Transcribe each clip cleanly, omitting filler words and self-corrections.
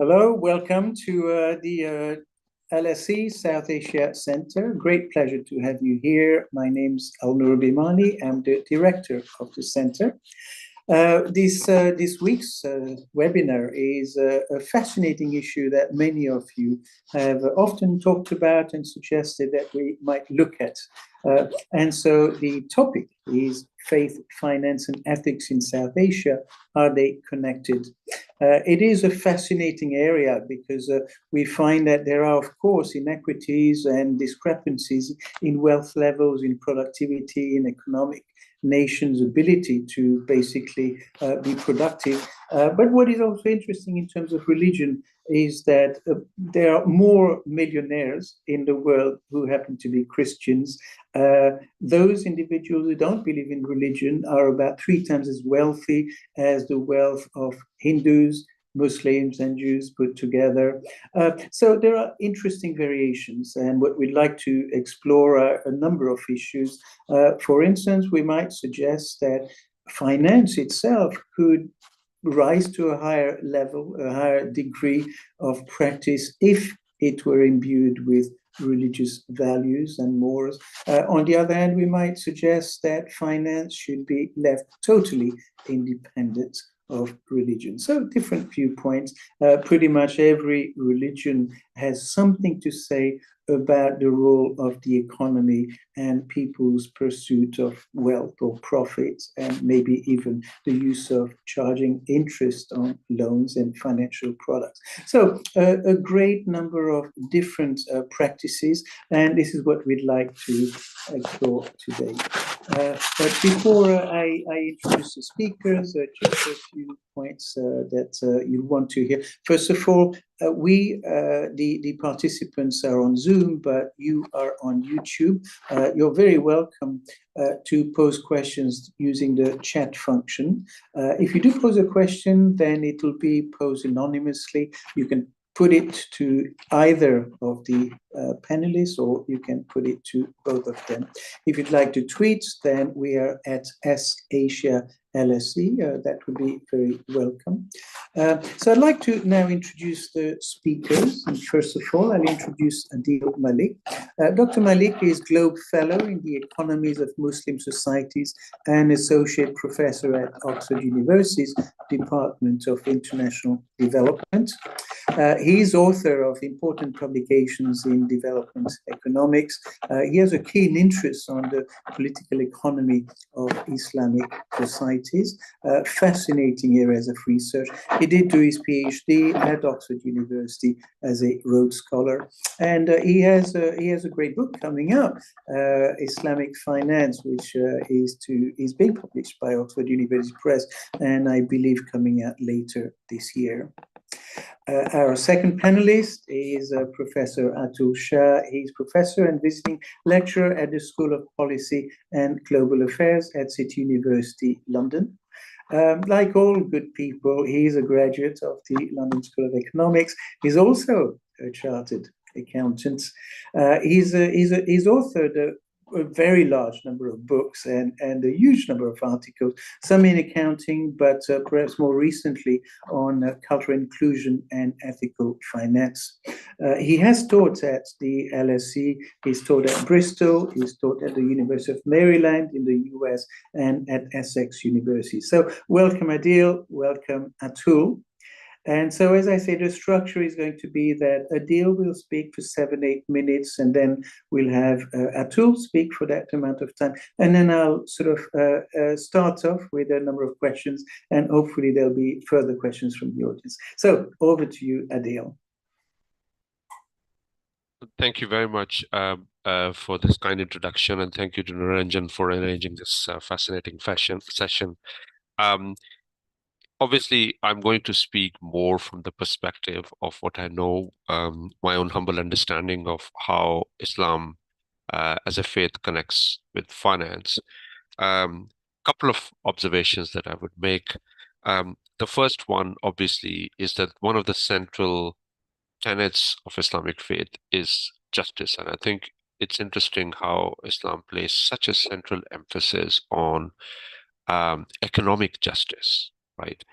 Hello, welcome to the LSE South Asia Center. Great pleasure to have you here. My name's Alnoor Bhimani. I'm the director of the center. This week's webinar is a fascinating issue that many of you have often talked about and suggested that we might look at. And so the topic is faith, finance, and ethics in South Asia. Are they connected? It is a fascinating area because we find that there are, of course, inequities and discrepancies in wealth levels, in productivity, in economic nation's ability to basically be productive. But what is also interesting in terms of religion is that there are more millionaires in the world who happen to be Christians. Those individuals who don't believe in religion are about 3 times as wealthy as the wealth of Hindus, Muslims, and Jews put together. So there are interesting variations, and what we'd like to explore are a number of issues. For instance, we might suggest that finance itself could rise to a higher level, a higher degree of practice if it were imbued with religious values and mores. On the other hand, we might suggest that finance should be left totally independent of religion. So different viewpoints. Pretty much every religion has something to say about the role of the economy and people's pursuit of wealth or profits, and maybe even the use of charging interest on loans and financial products. So a great number of different practices, and this is what we'd like to explore today. But before I introduce the speakers, just a few points that you want to hear. First of all, the participants are on Zoom, but you are on YouTube. You're very welcome to pose questions using the chat function. If you do pose a question, then it will be posed anonymously. You can put it to either of the panelists, or you can put it to both of them. If you'd like to tweet, then we are at SAsia LSE. That would be very welcome. So I'd like to now introduce the speakers. And first of all, I'll introduce Adeel Malik. Dr. Malik is Globe Fellow in the Economies of Muslim Societies and Associate Professor at Oxford University's Department of International Development. He is author of important publications in development economics. He has a keen interest on the political economy of Islamic societies, fascinating areas of research. He did do his PhD at Oxford University as a Rhodes Scholar, and he has a great book coming out, Islamic Finance, which is being published by Oxford University Press, and I believe coming out later this year. Our second panelist is Professor Atul Shah. He's professor and visiting lecturer at the School of Policy and Global Affairs at City University, London. Like all good people, he's a graduate of the London School of Economics. He's also a chartered accountant. He's authored a very large number of books and a huge number of articles, some in accounting, but perhaps more recently on cultural inclusion and ethical finance. He has taught at the LSE, he's taught at Bristol, he's taught at the University of Maryland in the US, and at Essex University. So welcome Adeel, welcome Atul. And so, as I say, the structure is going to be that Adeel will speak for 7-8 minutes, and then we'll have Atul speak for that amount of time. And then I'll sort of start off with a number of questions, and hopefully there'll be further questions from the audience. So over to you, Adeel. Thank you very much for this kind introduction, and thank you to Naranjan for arranging this fascinating session. Obviously, I'm going to speak more from the perspective of what I know, my own humble understanding of how Islam as a faith connects with finance. Couple of observations that I would make. The first one, obviously, is that one of the central tenets of Islamic faith is justice. And I think it's interesting how Islam places such a central emphasis on economic justice, right?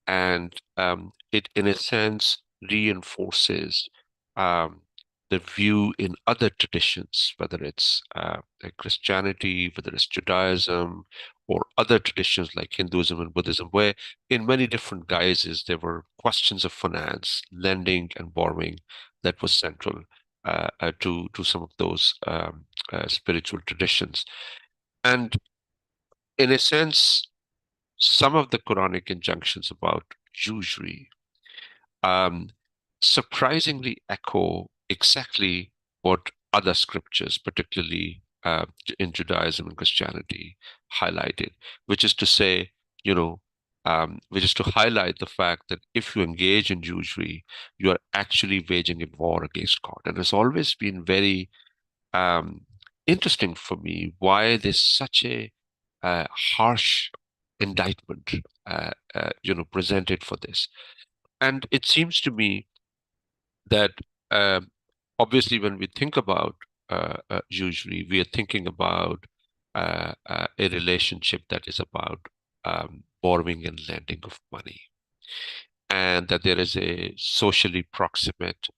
And it, in a sense, reinforces um, the view in other traditions, whether it's like Christianity, whether it's Judaism, or other traditions like Hinduism and Buddhism, where in many different guises there were questions of finance, lending, and borrowing that was central to some of those spiritual traditions. And in a sense, some of the Quranic injunctions about usury um, surprisingly echo exactly what other scriptures, particularly in Judaism and Christianity, highlighted, which is to say, which is to highlight the fact that if you engage in usury, you are actually waging a war against God. And it's always been very um, interesting for me why there's such a harsh indictment, presented for this. And it seems to me that um, obviously when we think about usury, we are thinking about a relationship that is about borrowing and lending of money, and that there is a socially proximate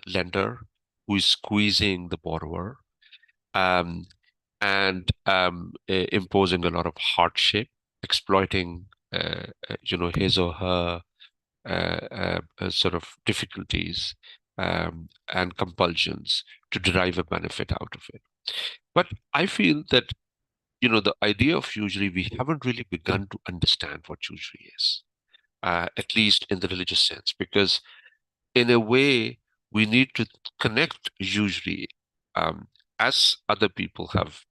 lender who is squeezing the borrower um, and imposing a lot of hardship, exploiting his or her sort of difficulties and compulsions to derive a benefit out of it. But I feel that, the idea of usury, we haven't really begun to understand what usury is, at least in the religious sense, because in a way, we need to connect usury as other people have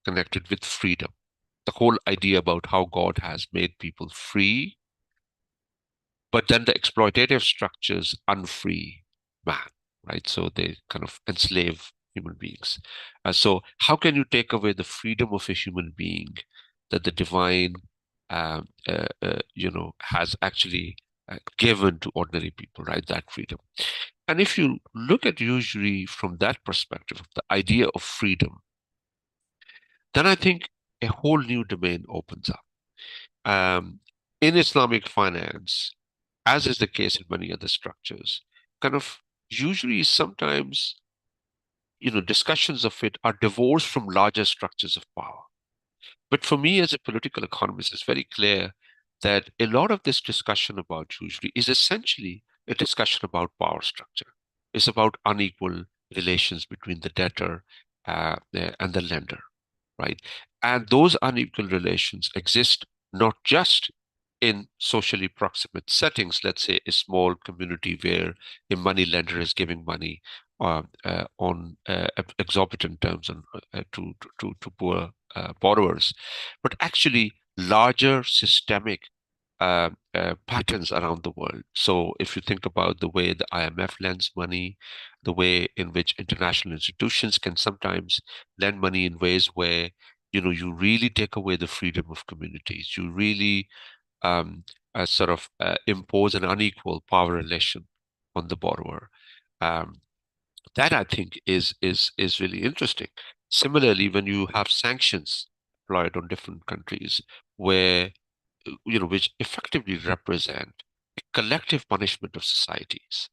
connected with freedom. The whole idea about how God has made people free, but then the exploitative structures unfree man, right? So they kind of enslave human beings. So how can you take away the freedom of a human being that the divine, has actually given to ordinary people, right? That freedom. And if you look at usury from that perspective, of the idea of freedom, then I think a whole new domain opens up. Um, in Islamic finance, as is the case in many other structures, kind of usually sometimes, discussions of it are divorced from larger structures of power. But for me, as a political economist, it's very clear that a lot of this discussion about usury is essentially a discussion about power structure. It's about unequal relations between the debtor and the lender, right? And those unequal relations exist not just in socially proximate settings, let's say a small community where a money lender is giving money on exorbitant terms to poor borrowers, but actually larger systemic patterns around the world. So if you think about the way the IMF lends money, the way in which international institutions can sometimes lend money in ways where you really take away the freedom of communities. You really sort of impose an unequal power relation on the borrower. Um, that I think is really interesting. Similarly, when you have sanctions applied on different countries, where which effectively represent a collective punishment of societies.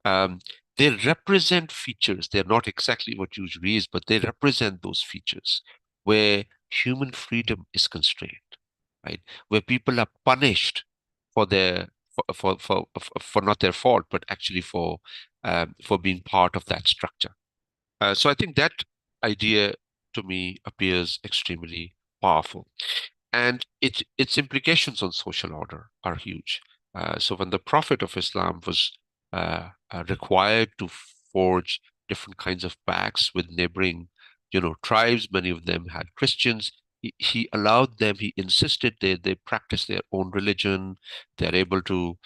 Um, they represent features. They're not exactly what usury is, but they represent those features where human freedom is constrained, right? Where people are punished for their for not their fault, but actually for being part of that structure. So I think that idea to me appears extremely powerful, and its implications on social order are huge. So when the Prophet of Islam was required to forge different kinds of pacts with neighboring, tribes, many of them had Christians. He allowed them. He insisted they practice their own religion. They're able to,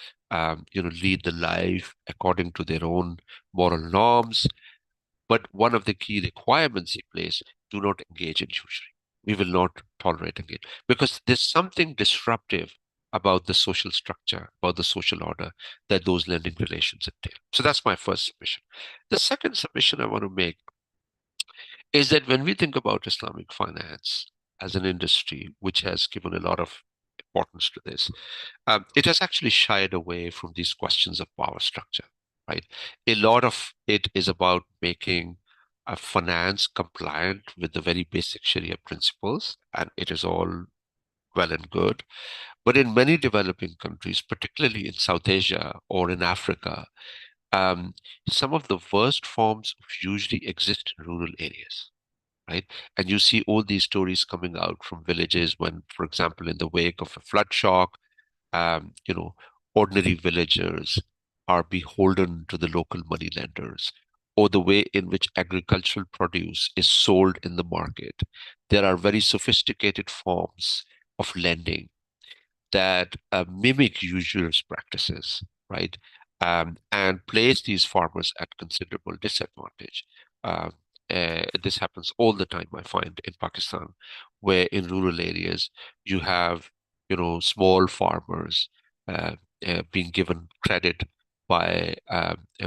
lead the life according to their own moral norms. But one of the key requirements he placed: do not engage in usury. We will not tolerate it because there's something disruptive about the social structure, about the social order that those lending relations entail. So that's my first submission. The second submission I want to make is that when we think about Islamic finance as an industry, which has given a lot of importance to this. It has actually shied away from these questions of power structure, right? A lot of it is about making finance compliant with the very basic Sharia principles, and it is all well and good. But in many developing countries, particularly in South Asia or in Africa, um, some of the worst forms usually exist in rural areas, right? And you see all these stories coming out from villages when, for example, in the wake of a flood shock, you know, ordinary villagers are beholden to the local money lenders, or the way in which agricultural produce is sold in the market. There are very sophisticated forms of lending that mimic usurers' practices, right? And place these farmers at considerable disadvantage. Uh, this happens all the time, I find, in Pakistan, where in rural areas you have, small farmers uh, being given credit by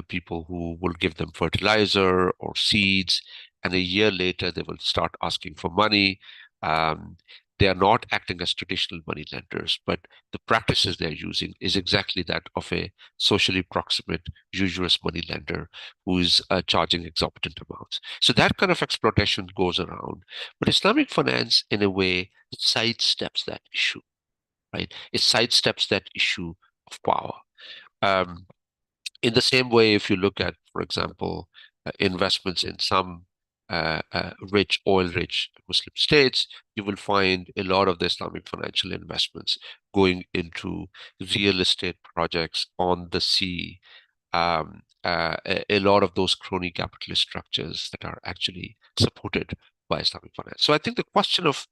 people who will give them fertilizer or seeds, and a year later they will start asking for money. Um, they are not acting as traditional money lenders, but the practices they're using is exactly that of a socially proximate, usurious money lender who is charging exorbitant amounts. So that kind of exploitation goes around. But Islamic finance, in a way, sidesteps that issue, right? It sidesteps that issue of power. Um, in the same way, if you look at, for example, investments in some oil-rich Muslim states, you will find a lot of the Islamic financial investments going into real estate projects on the sea. A lot of those crony capitalist structures that are actually supported by Islamic finance. So I think the question of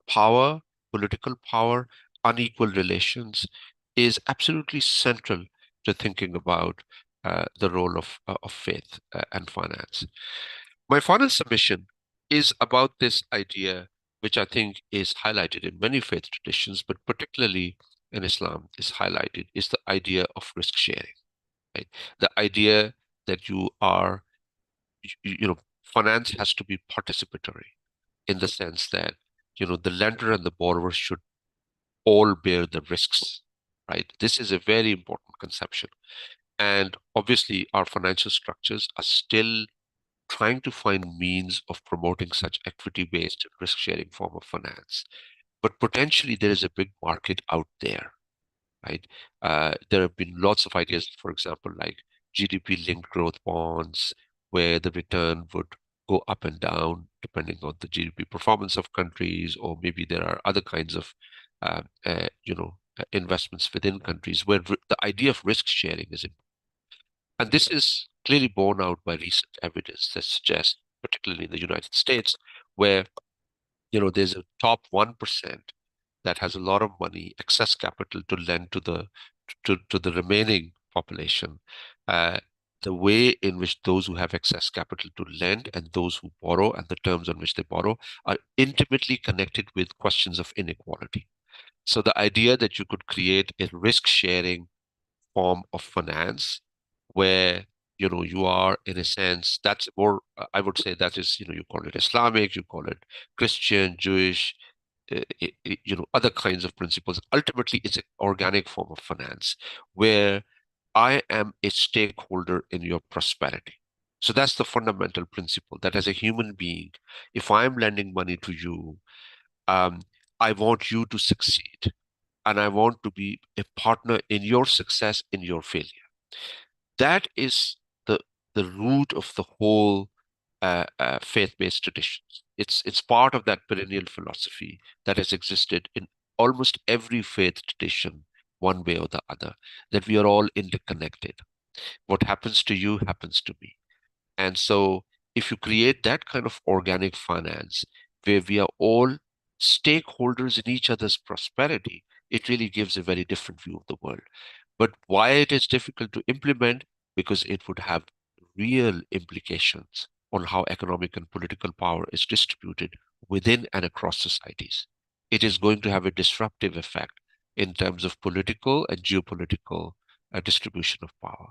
power, political power, unequal relations is absolutely central to thinking about the role of faith and finance. My final submission is about this idea, which I think is highlighted in many faith traditions, but particularly in Islam is highlighted, is the idea of risk sharing, right? The idea that finance has to be participatory in the sense that, the lender and the borrower should all bear the risks, right? This is a very important conception. And obviously, our financial structures are still trying to find means of promoting such equity-based risk-sharing form of finance. But potentially, there is a big market out there, right? There have been lots of ideas, for example, like GDP-linked growth bonds, where the return would go up and down depending on the GDP performance of countries, or maybe there are other kinds of, investments within countries where the idea of risk sharing is important. And this is clearly borne out by recent evidence that suggests, particularly in the United States, where there's a top 1% that has a lot of money, excess capital to lend to the remaining population. Uh, the way in which those who have excess capital to lend and those who borrow and the terms on which they borrow are intimately connected with questions of inequality. So the idea that you could create a risk-sharing form of finance where you are in a sense that's more I would say that is you call it Islamic, you call it Christian, Jewish, other kinds of principles. Ultimately, it's an organic form of finance where I am a stakeholder in your prosperity. So that's the fundamental principle that as a human being, if I'm lending money to you, um, I want you to succeed and I want to be a partner in your success, in your failure. That is the the root of the whole faith-based traditions. It's part of that perennial philosophy that has existed in almost every faith tradition, one way or the other, that we are all interconnected. What happens to you happens to me. And so, if you create that kind of organic finance where we are all stakeholders in each other's prosperity, it really gives a very different view of the world. But why it is difficult to implement? Because it would have real implications on how economic and political power is distributed within and across societies. It is going to have a disruptive effect in terms of political and geopolitical distribution of power.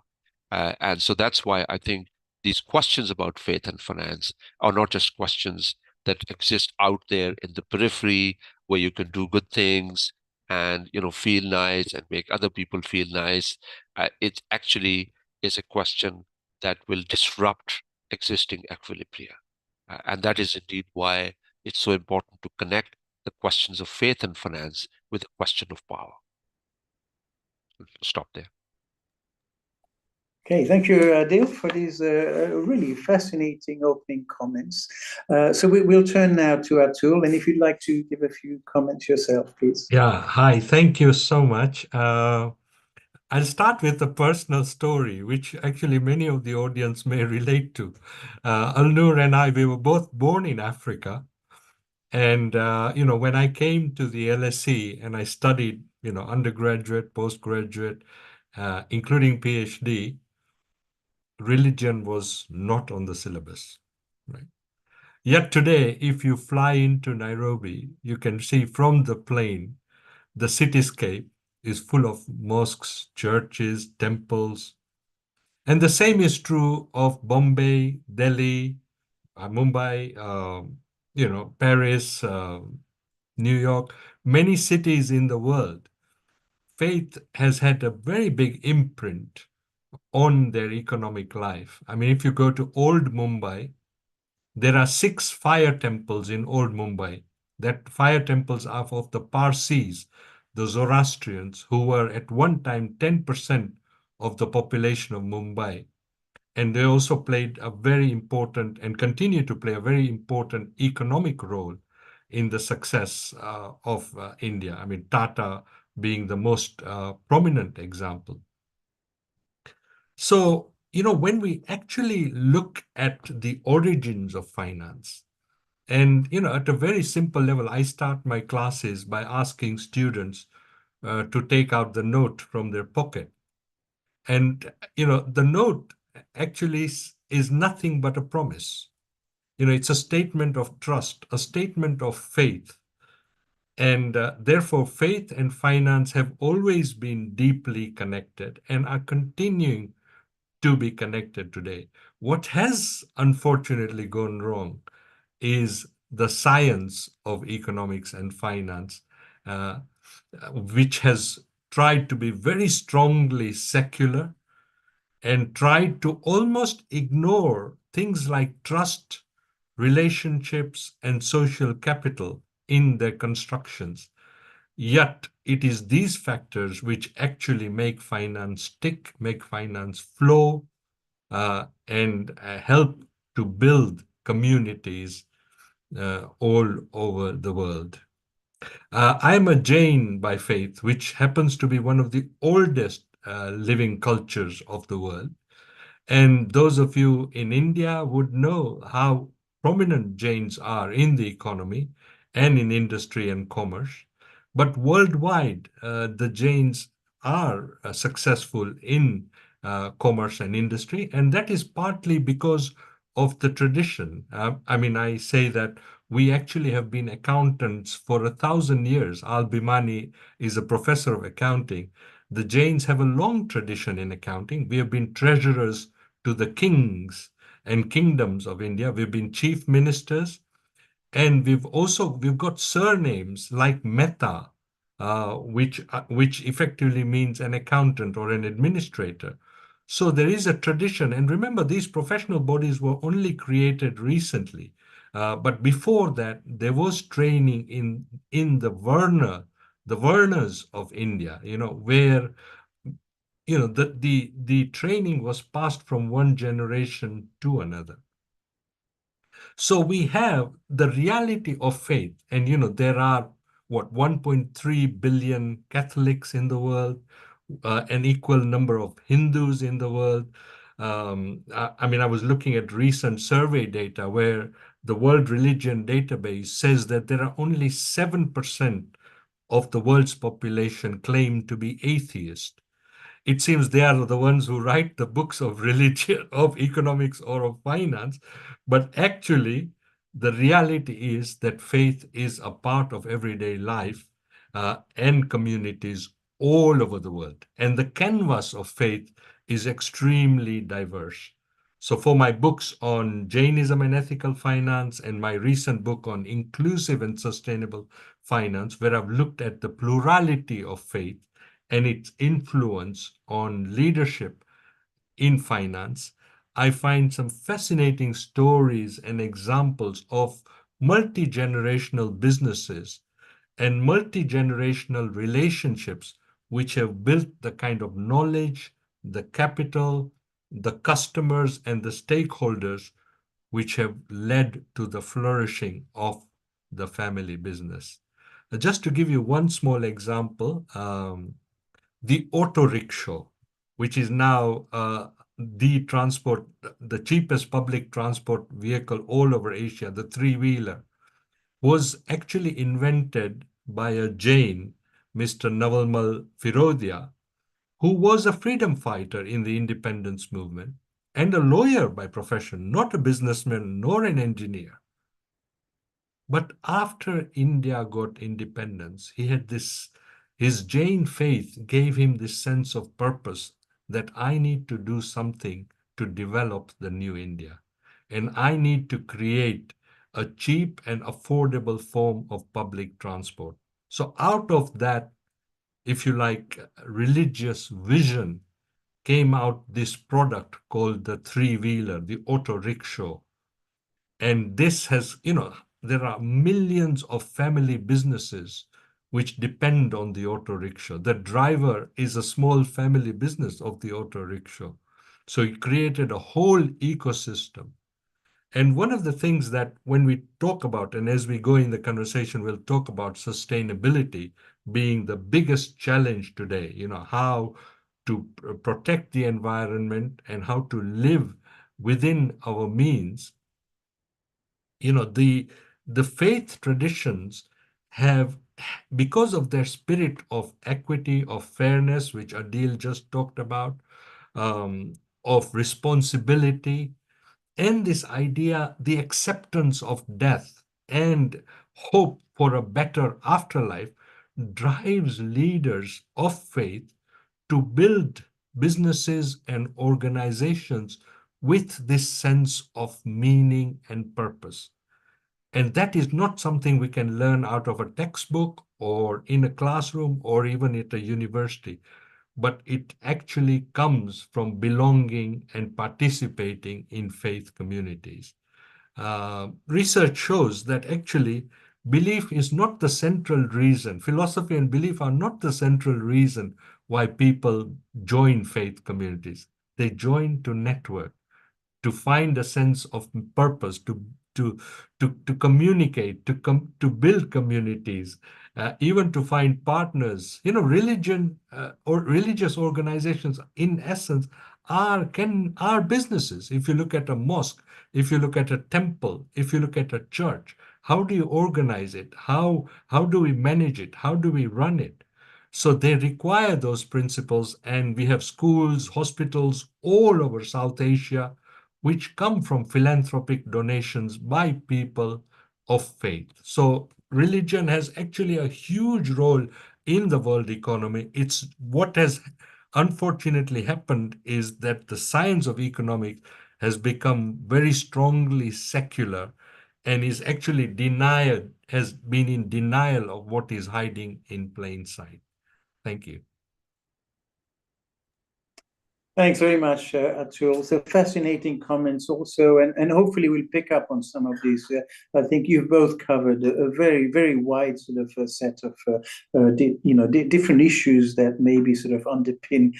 And so that's why I think these questions about faith and finance are not just questions that exist out there in the periphery where you can do good things and feel nice and make other people feel nice. It actually is a question that will disrupt existing equilibria. And that is indeed why it's so important to connect the questions of faith and finance with the question of power. Stop there. Okay, thank you, Adeel, for these really fascinating opening comments. So we'll turn now to Atul, and if you'd like to give a few comments yourself, please. Yeah, hi, thank you so much. I'll start with a personal story, which actually many of the audience may relate to. Alnoor and I, we were both born in Africa. And, when I came to the LSE and I studied, undergraduate, postgraduate, including PhD, religion was not on the syllabus, right? Yet today, if you fly into Nairobi, you can see from the plane, the cityscape is full of mosques, churches, temples. And the same is true of Bombay, Delhi, Mumbai, Paris, New York, many cities in the world. Faith has had a very big imprint on their economic life. I mean, if you go to old Mumbai, there are 6 fire temples in old Mumbai. That fire temples are of the Parsis, the Zoroastrians, who were at one time 10% of the population of Mumbai. And they also played a very important and continue to play a very important economic role in the success of India. I mean, Tata being the most prominent example. So, when we actually look at the origins of finance, and, at a very simple level, I start my classes by asking students to take out the note from their pocket. And, the note actually is nothing but a promise. It's a statement of trust, a statement of faith. And therefore, faith and finance have always been deeply connected and are continuing to be connected today. What has unfortunately gone wrong is the science of economics and finance, uh, which has tried to be very strongly secular and tried to almost ignore things like trust, relationships, and social capital in their constructions. Yet it is these factors which actually make finance tick, make finance flow, and help to build communities all over the world. I'm a Jain by faith, which happens to be one of the oldest living cultures of the world. And those of you in India would know how prominent Jains are in the economy and in industry and commerce. But worldwide, the Jains are successful in commerce and industry, and that is partly because of the tradition. I say that we actually have been accountants for 1,000 years. Al Bhimani is a professor of accounting. The Jains have a long tradition in accounting. We have been treasurers to the kings and kingdoms of India. We've been chief ministers, and we've got surnames like Mehta, which effectively means an accountant or an administrator. So there is a tradition, and remember, these professional bodies were only created recently. But before that, there was training in the Varnas of India, where the training was passed from one generation to another. So we have the reality of faith, and there are 1.3 billion Catholics in the world, an equal number of Hindus in the world. I was looking at recent survey data where the World Religion Database says that there are only 7% of the world's population claim to be atheist. It seems they are the ones who write the books of religion, of economics, or of finance. But actually, the reality is that faith is a part of everyday life and communities all over the world. And the canvas of faith is extremely diverse. So for my books on Jainism and ethical finance and my recent book on inclusive and sustainable finance, where I've looked at the plurality of faith and its influence on leadership in finance, I find some fascinating stories and examples of multi-generational businesses and multi-generational relationships which have built the kind of knowledge, the capital, the customers, and the stakeholders which have led to the flourishing of the family business. Just to give you one small example, the auto rickshaw, which is now the cheapest public transport vehicle all over Asia, the three-wheeler, was actually invented by a Jain, Mr. Navalmal Firodia, who was a freedom fighter in the independence movement and a lawyer by profession, not a businessman nor an engineer. But after India got independence, his Jain faith gave him this sense of purpose that I need to do something to develop the new India. And I need to create a cheap and affordable form of public transport. So out of that, if you like, religious vision came out this product called the three-wheeler, the auto rickshaw. And this has, there are millions of family businesses which depend on the auto rickshaw. The driver is a small family business of the auto rickshaw. So he created a whole ecosystem. And one of the things that when we talk about, and as we go in the conversation, we'll talk about sustainability being the biggest challenge today, how to protect the environment and how to live within our means. The faith traditions have, because of their spirit of equity, of fairness, which Adeel just talked about, um, of responsibility, and this idea, the acceptance of death and hope for a better afterlife, drives leaders of faith to build businesses and organizations with this sense of meaning and purpose. And that is not something we can learn out of a textbook or in a classroom or even at a university, but it actually comes from belonging and participating in faith communities. Research shows that actually belief is not the central reason. Philosophy and belief are not the central reason why people join faith communities. They join to network, to find a sense of purpose, to communicate, to build communities, even to find partners. Religion or religious organizations, in essence, are businesses. If you look at a mosque, if you look at a temple, if you look at a church, how do you organize it? How do we manage it? How do we run it? So they require those principles, and we have schools, hospitals all over South Asia, which come from philanthropic donations by people of faith. So religion has actually a huge role in the world economy. It's what has unfortunately happened is that the science of economics has become very strongly secular and is actually has been in denial of what is hiding in plain sight. Thank you. Thanks very much, Atul. So fascinating comments also, and hopefully we'll pick up on some of these. I think you've both covered a very, very wide sort of set of, different issues that maybe sort of underpin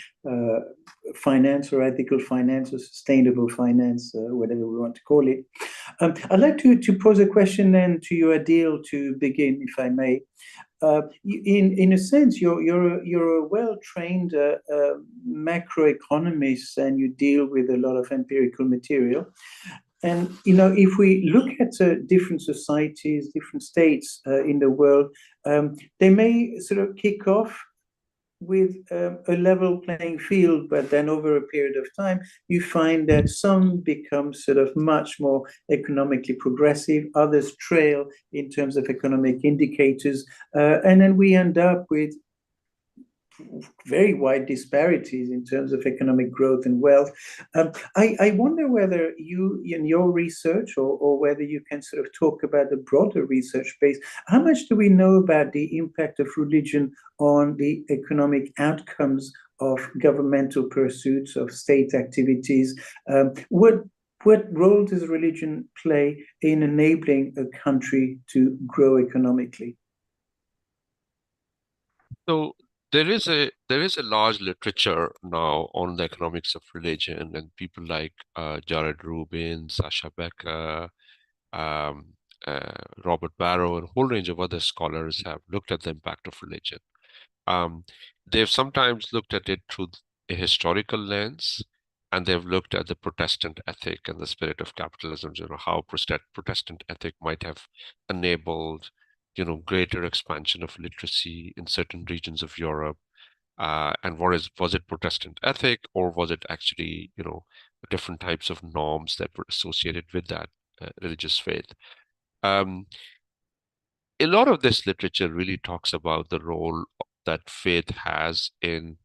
finance or ethical finance or sustainable finance, whatever we want to call it. I'd like to pose a question then to you, Adeel, to begin, if I may. In a sense, you're a well-trained macroeconomist, and you deal with a lot of empirical material. And if we look at different societies, different states in the world, they may sort of kick off with a level playing field, but then over a period of time, you find that some become sort of much more economically progressive, others trail in terms of economic indicators, and then we end up with very wide disparities in terms of economic growth and wealth. I wonder whether you, in your research, or whether you can sort of talk about the broader research base, how much do we know about the impact of religion on the economic outcomes of governmental pursuits, of state activities? What role does religion play in enabling a country to grow economically? So there is a large literature now on the economics of religion, and people like Jared Rubin, Sasha Becker, um, Robert Barrow, and a whole range of other scholars have looked at the impact of religion. Um, they've sometimes looked at it through a historical lens, and they've looked at the Protestant ethic and the spirit of capitalism, how Protestant ethic might have enabled, greater expansion of literacy in certain regions of Europe. And was it Protestant ethic, or was it actually, different types of norms that were associated with that religious faith? Um, a lot of this literature really talks about the role that faith has in,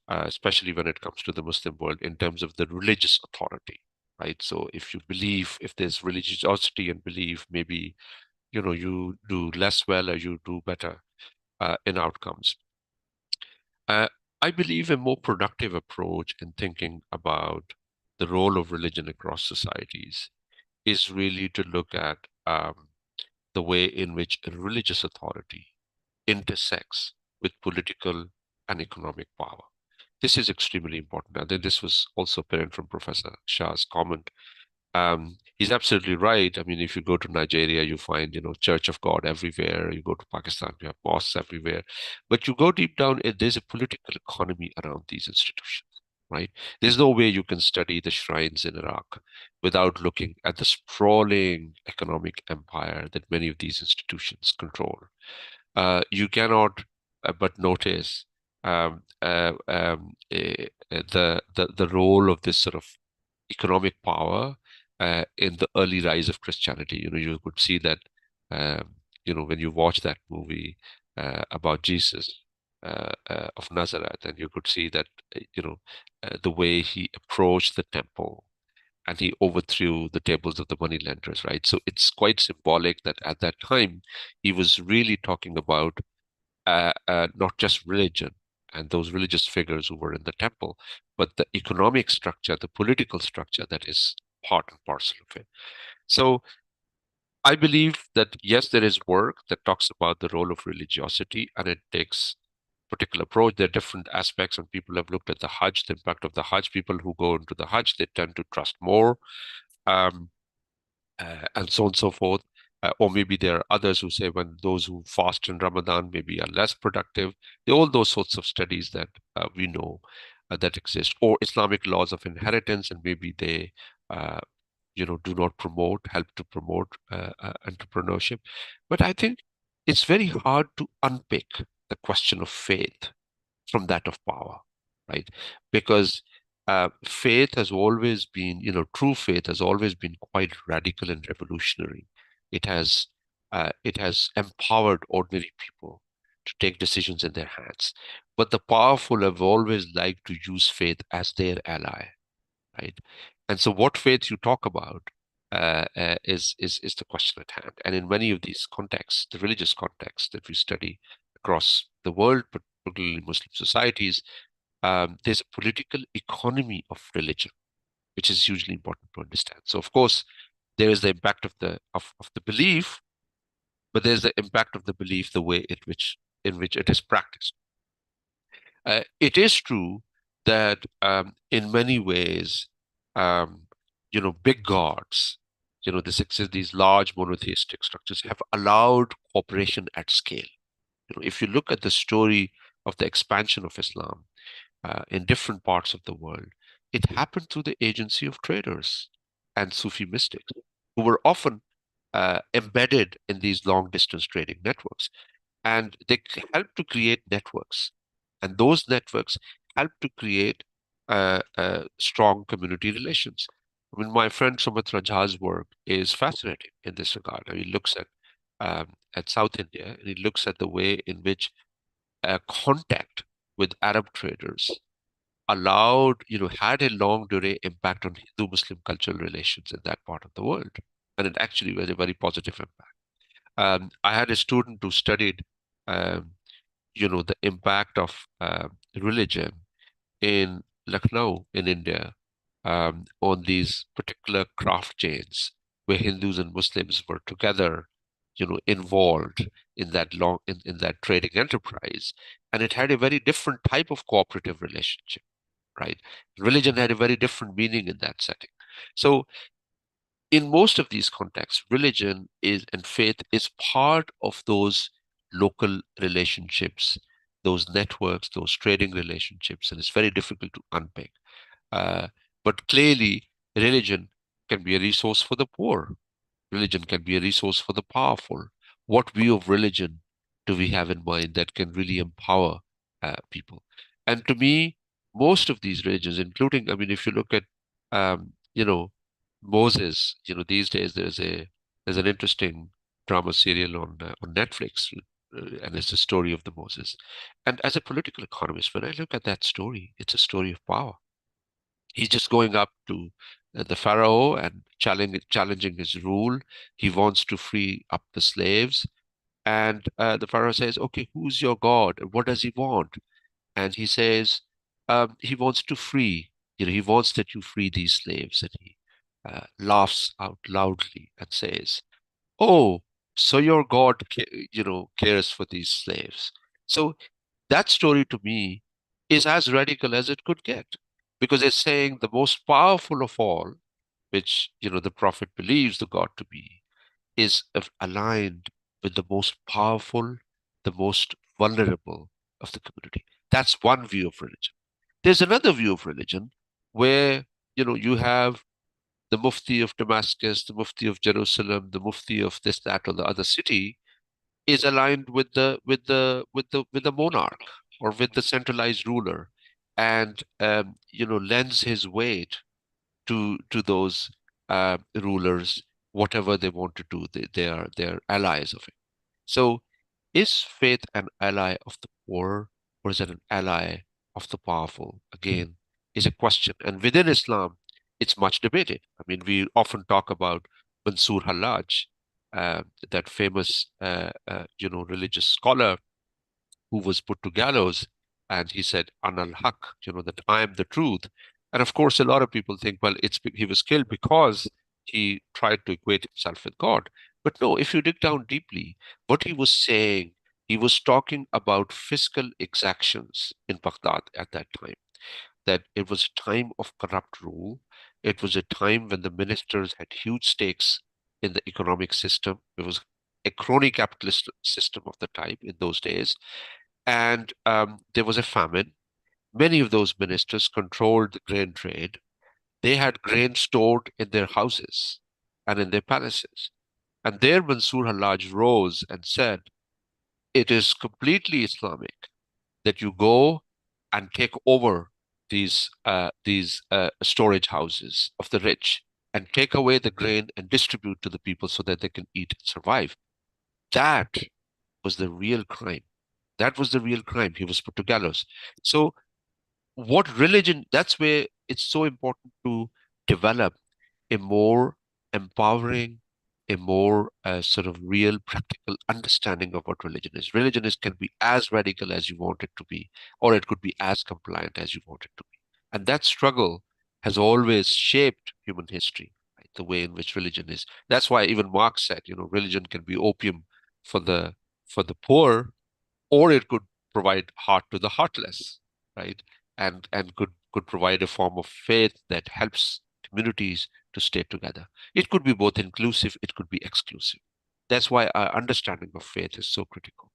especially when it comes to the Muslim world, in terms of the religious authority, right? So if there's religiosity and belief, maybe, you do less well or you do better in outcomes. Uh, I believe a more productive approach in thinking about the role of religion across societies is really to look at the way in which a religious authority intersects with political and economic power. This is extremely important. And then this was also apparent from Professor Shah's comment. He's absolutely right. I mean, if you go to Nigeria, you find, Church of God everywhere. You go to Pakistan, you have mosques everywhere. But you go deep down, there's a political economy around these institutions, right? There's no way you can study the shrines in Iraq without looking at the sprawling economic empire that many of these institutions control. You cannot but notice the role of this sort of economic power in the early rise of Christianity. You could see that, when you watch that movie about Jesus of Nazareth, and you could see that, the way he approached the temple and he overthrew the tables of the moneylenders, right? So it's quite symbolic that at that time he was really talking about not just religion and those religious figures who were in the temple, but the economic structure, the political structure that is part and parcel of it. So I believe that, yes, there is work that talks about the role of religiosity, and it takes particular approach. There are different aspects, and people have looked at the Hajj, the impact of the Hajj. People who go into the Hajj, they tend to trust more. Um, and so on and so forth. Or maybe there are others who say when those who fast in Ramadan maybe are less productive. All those sorts of studies that we know that exist, or Islamic laws of inheritance, and maybe they, do not help to promote entrepreneurship. But I think it's very hard to unpick the question of faith from that of power, right? Because faith has always been, true faith has always been quite radical and revolutionary. It has empowered ordinary people to take decisions in their hands. But the powerful have always liked to use faith as their ally, right? And so, what faith you talk about is the question at hand. And in many of these contexts, the religious contexts that we study across the world, particularly Muslim societies, there's a political economy of religion, which is hugely important to understand. So, of course, there is the impact of the belief, but there's the impact of the belief, the way in which it is practiced. It is true that in many ways, um, big gods, these large monotheistic structures have allowed cooperation at scale. If you look at the story of the expansion of Islam in different parts of the world, it happened through the agency of traders and Sufi mystics who were often embedded in these long distance trading networks. And they help to create networks. And those networks help to create strong community relations. I mean, my friend Sumitra Jha's work is fascinating in this regard. He looks at South India, and he looks at the way in which contact with Arab traders allowed, had a long durée impact on Hindu-Muslim cultural relations in that part of the world. And it actually was a very positive impact. I had a student who studied, um, the impact of religion in Lucknow in India on these particular craft chains where Hindus and Muslims were together, involved in that in that trading enterprise. And it had a very different type of cooperative relationship, right? Religion had a very different meaning in that setting. So in most of these contexts, religion is and faith is part of those local relationships, those networks, those trading relationships, and it's very difficult to unpick. Uh, but clearly, religion can be a resource for the poor. Religion can be a resource for the powerful. What view of religion do we have in mind that can really empower people? And to me, most of these religions, including, I mean, if you look at, um, you know, Moses, these days there's an interesting drama serial on Netflix, and it's the story of the Moses. And as a political economist, when I look at that story, it's a story of power. He's just going up to the Pharaoh and challenging his rule. He wants to free up the slaves. And the Pharaoh says, okay, who's your God? What does he want? And he says, he wants to free, he wants that you free these slaves. And he laughs out loudly and says, oh, so your God, cares for these slaves. So that story to me is as radical as it could get because it's saying the most powerful of all, which, the prophet believes the God to be, is aligned with the most powerful, the most vulnerable of the community. That's one view of religion. There's another view of religion where, you have the Mufti of Damascus, the Mufti of Jerusalem, the Mufti of this, that, or the other city is aligned with the monarch or with the centralized ruler, and lends his weight to those rulers, whatever they want to do. They are allies of it. So, is faith an ally of the poor, or is it an ally of the powerful? Again, is a question. And within Islam, it's much debated. I mean, we often talk about Mansur Hallaj, that famous, religious scholar who was put to gallows, and he said, "Anal haq," that I am the truth. And of course, a lot of people think, well, he was killed because he tried to equate himself with God. But no, if you dig down deeply, what he was saying, he was talking about fiscal exactions in Baghdad at that time, that it was a time of corrupt rule. It was a time when the ministers had huge stakes in the economic system. It was a crony capitalist system of the time in those days. And there was a famine. Many of those ministers controlled the grain trade. They had grain stored in their houses and in their palaces. And there Mansur Hallaj rose and said, it is completely Islamic that you go and take over these storage houses of the rich and take away the grain and distribute to the people so that they can eat and survive. That was the real crime. That was the real crime. He was put to gallows. So what religion, that's where it's so important to develop a more empowering, a more sort of real practical understanding of what religion is. Religion can be as radical as you want it to be, or it could be as compliant as you want it to be. And that struggle has always shaped human history, right? The way in which religion is. That's why even Marx said, religion can be opium for the poor, or it could provide heart to the heartless, right? And could provide a form of faith that helps communities to stay together. It could be both inclusive, it could be exclusive. That's why our understanding of faith is so critical.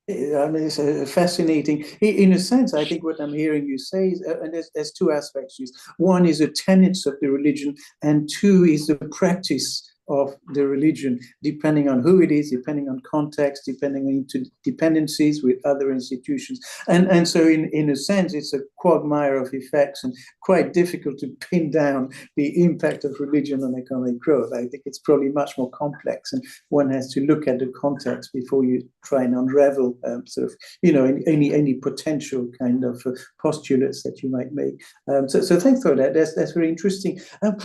I mean, it's fascinating. In a sense, I think what I'm hearing you say is, and there's two aspects. One is the tenets of the religion, and two is the practice of the religion, depending on who it is, depending on context, depending on dependencies with other institutions. And so in a sense, it's a quagmire of effects and quite difficult to pin down the impact of religion on economic growth. I think it's probably much more complex, and one has to look at the context before you try and unravel sort of, any potential kind of postulates that you might make. So thanks for that. That's very interesting.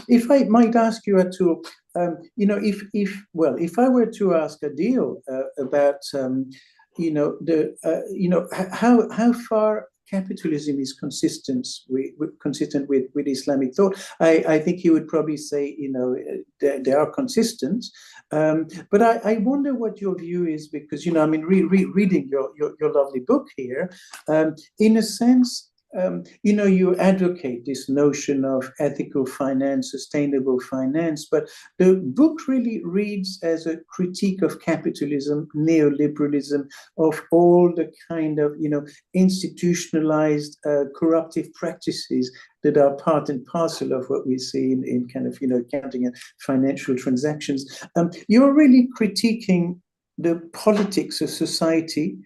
If I might ask you, Atul, if I were to ask Adeel about, how far capitalism is consistent with Islamic thought, I think he would probably say, they are consistent. But I wonder what your view is, because, reading your lovely book here, in a sense, you advocate this notion of ethical finance, sustainable finance, but the book really reads as a critique of capitalism, neoliberalism, of all the kind of, institutionalized corruptive practices that are part and parcel of what we see in kind of, accounting and financial transactions. You're really critiquing the politics of society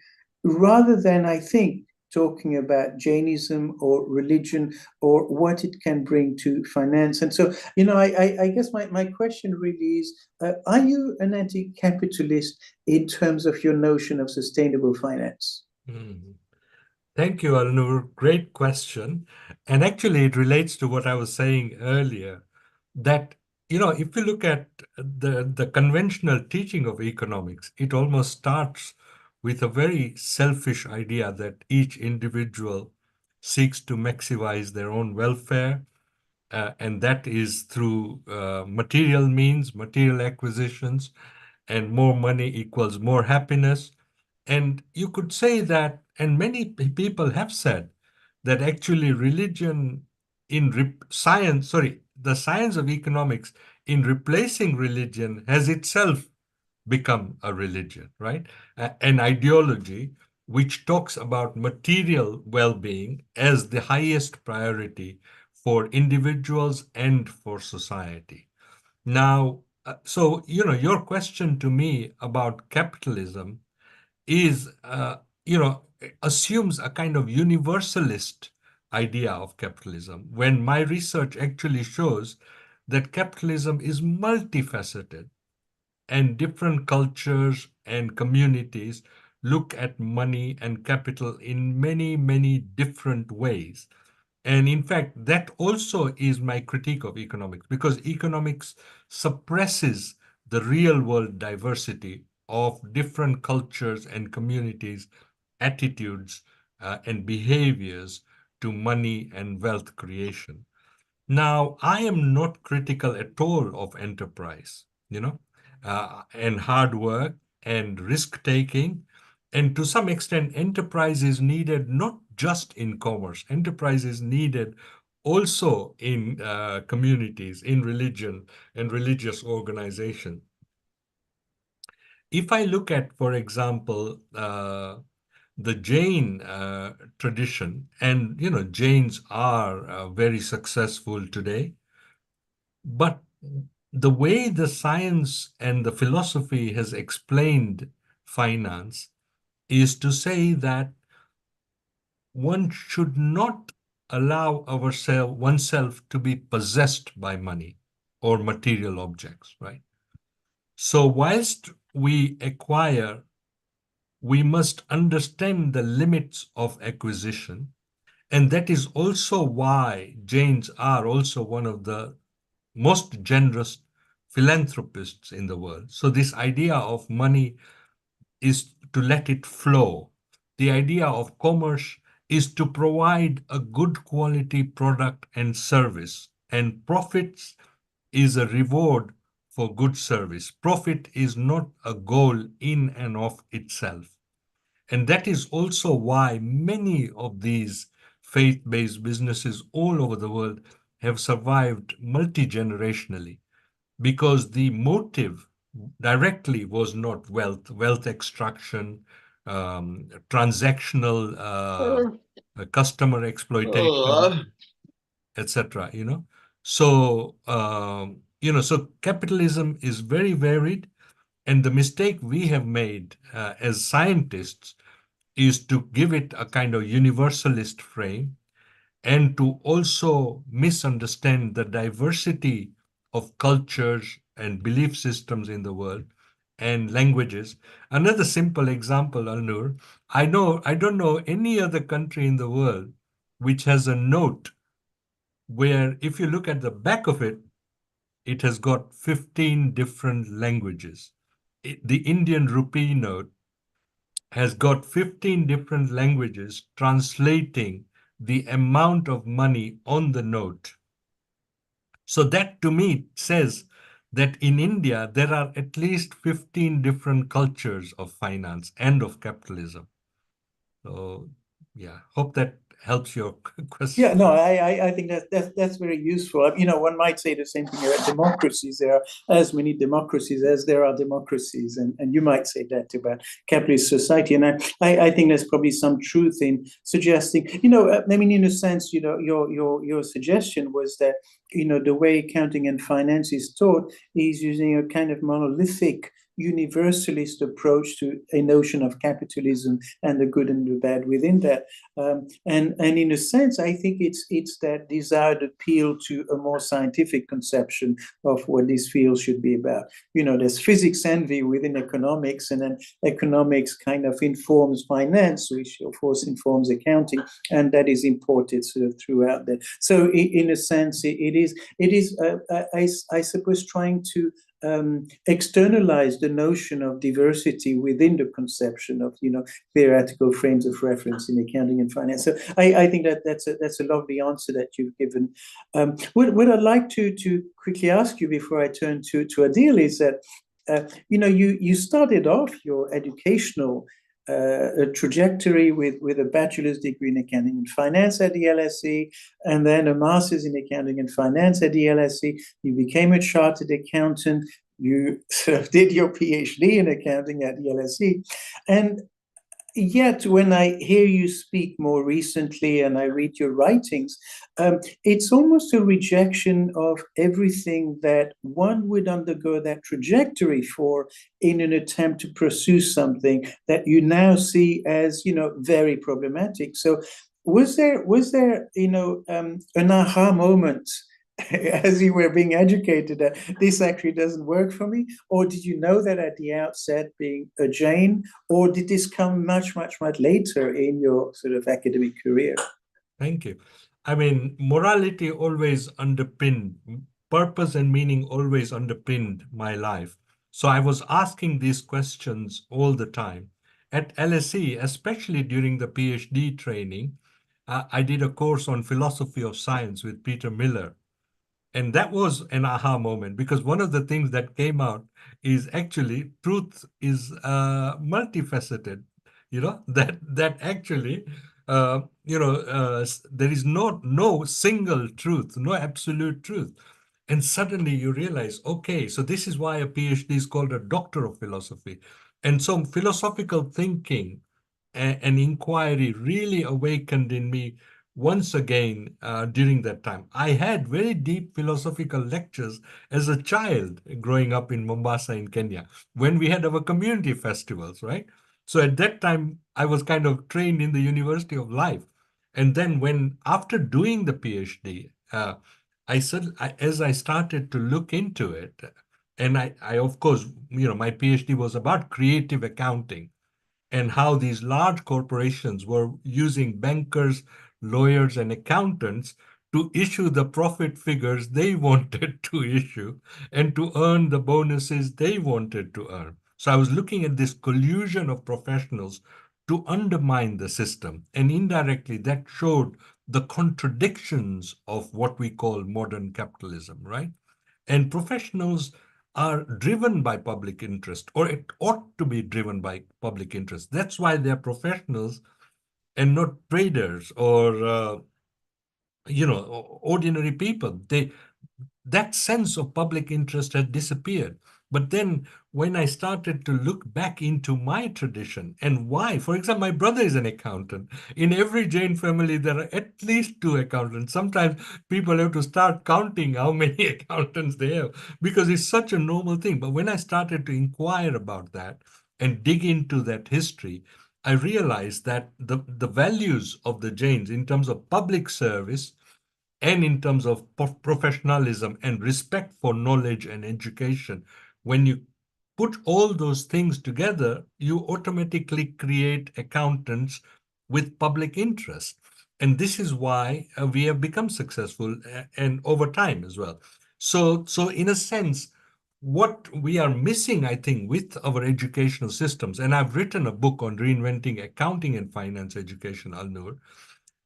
rather than, I think, talking about Jainism or religion or what it can bring to finance. And so, I guess my question really is, are you an anti-capitalist in terms of your notion of sustainable finance? Thank you, Alnoor. Great question. And actually, it relates to what I was saying earlier, that, if you look at the conventional teaching of economics, it almost starts with a very selfish idea that each individual seeks to maximize their own welfare, and that is through material means, material acquisitions, and more money equals more happiness. And you could say that, and many people have said, that actually religion the science of economics in replacing religion has itself become a religion, right? An ideology which talks about material well-being as the highest priority for individuals and for society. Now, so, your question to me about capitalism is, assumes a kind of universalist idea of capitalism, when my research actually shows that capitalism is multifaceted, and different cultures and communities look at money and capital in many, many different ways. And in fact, that also is my critique of economics, because economics suppresses the real world diversity of different cultures and communities, attitudes, and behaviors to money and wealth creation. Now, I am not critical at all of enterprise, and hard work and risk taking. And to some extent, enterprise is needed not just in commerce, enterprise is needed also in communities, in religion and religious organization. If I look at, for example, the Jain tradition, and Jains are very successful today, but the way the science and the philosophy has explained finance is to say that one should not allow oneself to be possessed by money or material objects, right? So whilst we acquire, we must understand the limits of acquisition. And that is also why Jains are also one of the most generous philanthropists in the world. So this idea of money is to let it flow. The idea of commerce is to provide a good quality product and service, and profits is a reward for good service. Profit is not a goal in and of itself. And that is also why many of these faith-based businesses all over the world have survived multi-generationally, because the motive directly was not wealth extraction, transactional customer exploitation, etc. So So capitalism is very varied, and the mistake we have made as scientists is to give it a kind of universalist frame and to also misunderstand the diversity of cultures and belief systems in the world and languages. Another simple example, Alnoor, I don't know any other country in the world which has a note where if you look at the back of it, it has got 15 different languages. The Indian rupee note has got 15 different languages translating the amount of money on the note. So that to me says that in India, there are at least 15 different cultures of finance and of capitalism. So, yeah, hope that helps your Yeah, question. no, I think that's very useful. One might say the same thing about democracies. There are as many democracies as there are democracies, and you might say that about capitalist society. And I think there's probably some truth in suggesting, in a sense, your suggestion was that, the way accounting and finance is taught is using a kind of monolithic universalist approach to a notion of capitalism and the good and the bad within that. And in a sense, I think it's that desired appeal to a more scientific conception of what this field should be about. There's physics envy within economics, and then economics kind of informs finance, which of course informs accounting, and that is imported sort of throughout that. So in a sense, it is I suppose trying to externalize the notion of diversity within the conception of theoretical frames of reference in accounting and finance. So I think that's a lovely answer that you've given. What I'd like to quickly ask you before I turn to Adeel is that you started off your educational trajectory with a bachelor's degree in accounting and finance at the LSE, and then a master's in accounting and finance at the LSE. You became a chartered accountant. You sort of did your PhD in accounting at the LSE. And yet, when I hear you speak more recently and I read your writings, it's almost a rejection of everything that one would undergo that trajectory for in an attempt to pursue something that you now see as, very problematic. So, was there, an aha moment as you were being educated that this actually doesn't work for me? Or did you know that at the outset, being a Jain, or did this come much, much, much later in your sort of academic career? Thank you. I mean, morality always underpinned, purpose and meaning always underpinned my life. So I was asking these questions all the time. At LSE, especially during the PhD training, I did a course on philosophy of science with Peter Miller. And that was an aha moment, because one of the things that came out is actually truth is multifaceted. That actually there is no single truth, no absolute truth. And suddenly you realize, okay, so this is why a PhD is called a doctor of philosophy. And so philosophical thinking and inquiry really awakened in me once again during that time. I had very deep philosophical lectures as a child growing up in Mombasa in Kenya when we had our community festivals, right? So at that time, I was kind of trained in the University of Life. And then after doing the PhD, as I started to look into it, and I of course, my PhD was about creative accounting and how these large corporations were using bankers, lawyers, and accountants to issue the profit figures they wanted to issue and to earn the bonuses they wanted to earn. So I was looking at this collusion of professionals to undermine the system. And indirectly, that showed the contradictions of what we call modern capitalism, right? And professionals are driven by public interest, or it ought to be driven by public interest. That's why they're professionals and not traders or ordinary people. that sense of public interest had disappeared. But then when I started to look back into my tradition and why, for example, my brother is an accountant. In every Jain family, there are at least two accountants. Sometimes people have to start counting how many accountants they have because it's such a normal thing. But when I started to inquire about that and dig into that history, I realized that the values of the Jains in terms of public service and in terms of professionalism and respect for knowledge and education, when you put all those things together, you automatically create accountants with public interest. And this is why we have become successful and over time as well. So in a sense, what we are missing, I think, with our educational systems, and I've written a book on reinventing accounting and finance education, Alnoor,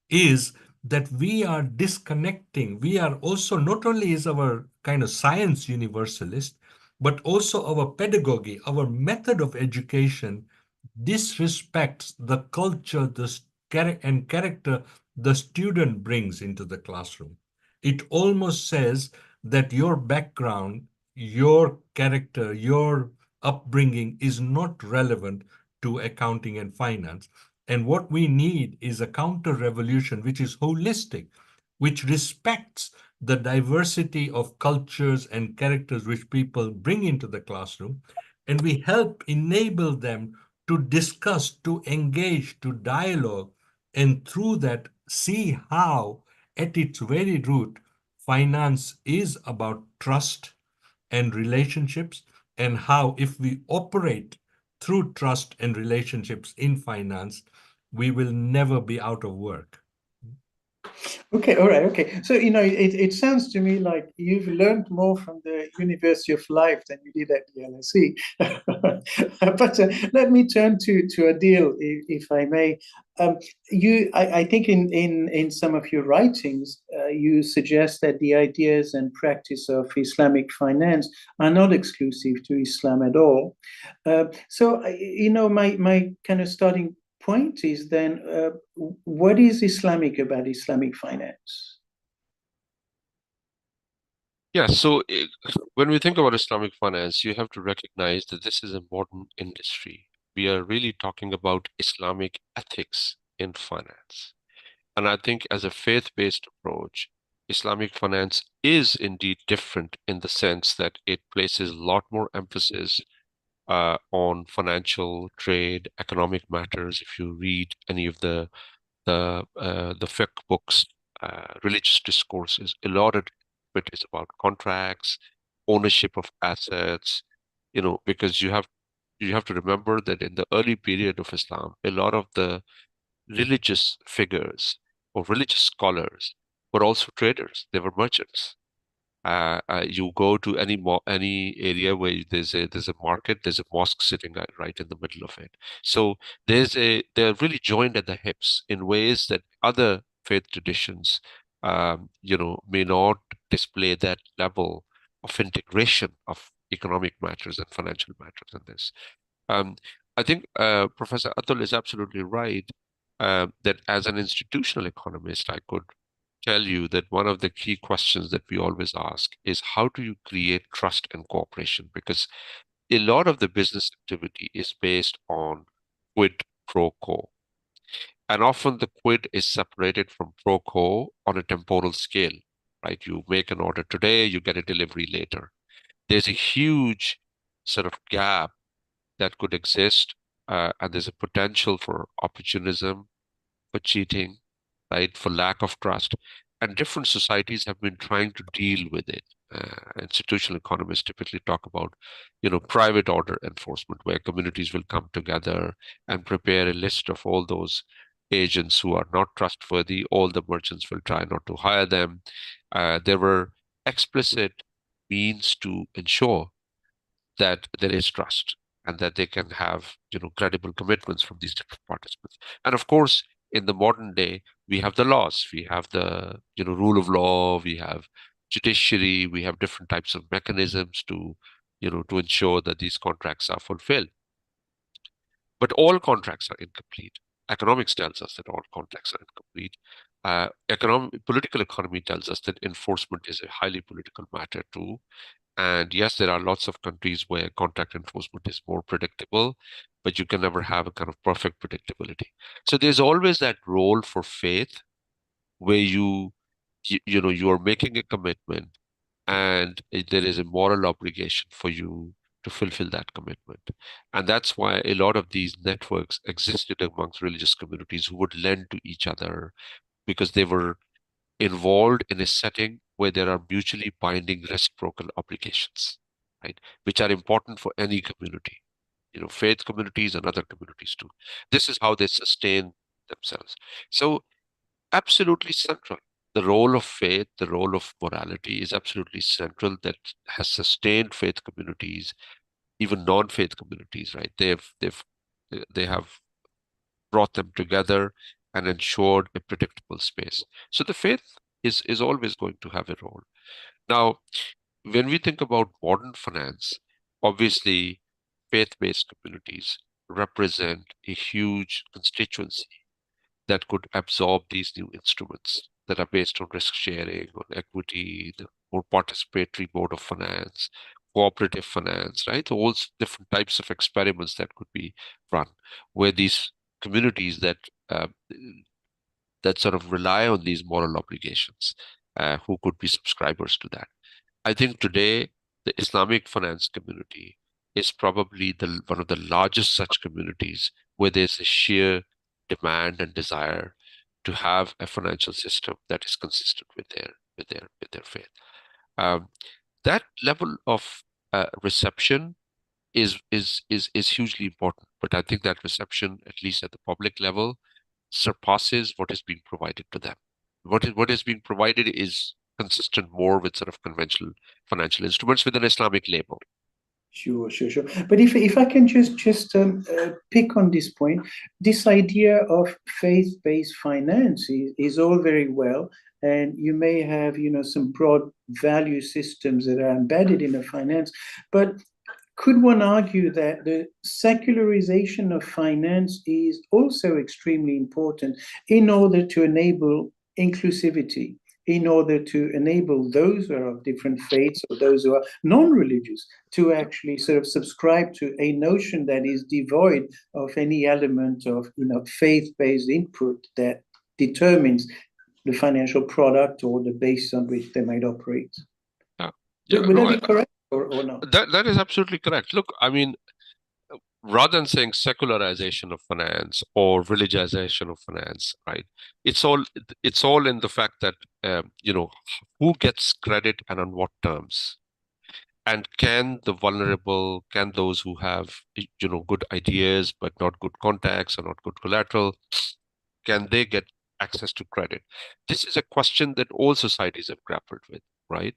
is that we are disconnecting. We are also, not only is our kind of science universalist, but also our pedagogy, our method of education disrespects the culture and character the student brings into the classroom. It almost says that your background, your character, your upbringing is not relevant to accounting and finance. And what we need is a counter revolution which is holistic, which respects the diversity of cultures and characters which people bring into the classroom. And we help enable them to discuss, to engage, to dialogue, and through that, see how, at its very root, finance is about trust and relationships, and how, if we operate through trust and relationships in finance, we will never be out of work. Okay, all right, okay. So, it sounds to me like you've learned more from the University of Life than you did at the LSE. But let me turn to Adeel, if I may. I think in some of your writings, you suggest that the ideas and practice of Islamic finance are not exclusive to Islam at all. My kind of starting point is then what is Islamic about Islamic finance? Yeah, so when we think about Islamic finance, you have to recognize that this is a modern industry. We are really talking about Islamic ethics in finance. And I think as a faith-based approach, Islamic finance is indeed different in the sense that it places a lot more emphasis on financial, trade, economic matters. If you read any of the fiqh books, religious discourses, a lot of it is about contracts, ownership of assets, because you have to remember that in the early period of Islam, a lot of the religious figures or religious scholars were also traders. They were merchants. You go to any area where there's a market, there's a mosque sitting right in the middle of it. So they're really joined at the hips in ways that other faith traditions, may not display that level of integration of economic matters and financial matters in this. Um, I think Professor Atul is absolutely right that as an institutional economist, I could tell you that one of the key questions that we always ask is how do you create trust and cooperation? Because a lot of the business activity is based on quid pro quo. And often the quid is separated from pro quo on a temporal scale, right? You make an order today, you get a delivery later. There's a huge sort of gap that could exist, and there's a potential for opportunism, for cheating, right, for lack of trust. And different societies have been trying to deal with it. Institutional economists typically talk about, private order enforcement, where communities will come together and prepare a list of all those agents who are not trustworthy. All the merchants will try not to hire them. There were explicit means to ensure that there is trust and that they can have credible commitments from these different participants. And of course, in the modern day, we have the laws, we have the rule of law, we have judiciary, we have different types of mechanisms to ensure that these contracts are fulfilled. But all contracts are incomplete. Economics tells us that all contracts are incomplete. Political economy tells us that enforcement is a highly political matter too. And yes, there are lots of countries where contract enforcement is more predictable, but you can never have a kind of perfect predictability. So there's always that role for faith where you are making a commitment and there is a moral obligation for you to fulfill that commitment. And that's why a lot of these networks existed amongst religious communities who would lend to each other because they were involved in a setting where there are mutually binding reciprocal obligations, right? Which are important for any community, faith communities and other communities too. This is how they sustain themselves. So absolutely central. The role of faith, the role of morality is absolutely central that has sustained faith communities, even non-faith communities, right? They have brought them together and ensured a predictable space. So the faith is always going to have a role. Now, when we think about modern finance, obviously faith-based communities represent a huge constituency that could absorb these new instruments that are based on risk sharing, on equity, the more participatory mode of finance, cooperative finance, right? All different types of experiments that could be run, where these communities uh, that sort of rely on these moral obligations, who could be subscribers to that. I think today the Islamic finance community is probably one of the largest such communities where there's a sheer demand and desire to have a financial system that is consistent with their faith. Um, that level of reception is hugely important, but I think that reception, at least at the public level, surpasses what is being provided to them. What is being provided is consistent more with sort of conventional financial instruments with an Islamic label. Sure, sure, sure. But if I can just pick on this point, this idea of faith-based finance is all very well, and you may have some broad value systems that are embedded in a finance, but could one argue that the secularization of finance is also extremely important in order to enable inclusivity, in order to enable those who are of different faiths or those who are non-religious to actually sort of subscribe to a notion that is devoid of any element of faith-based input that determines the financial product or the base on which they might operate? Would that be correct or not? That is absolutely correct. Look, I mean, rather than saying secularization of finance or religiousization of finance, right? It's all in the fact that who gets credit and on what terms, and can those who have good ideas but not good contacts or not good collateral, can they get access to credit? This is a question that all societies have grappled with, right?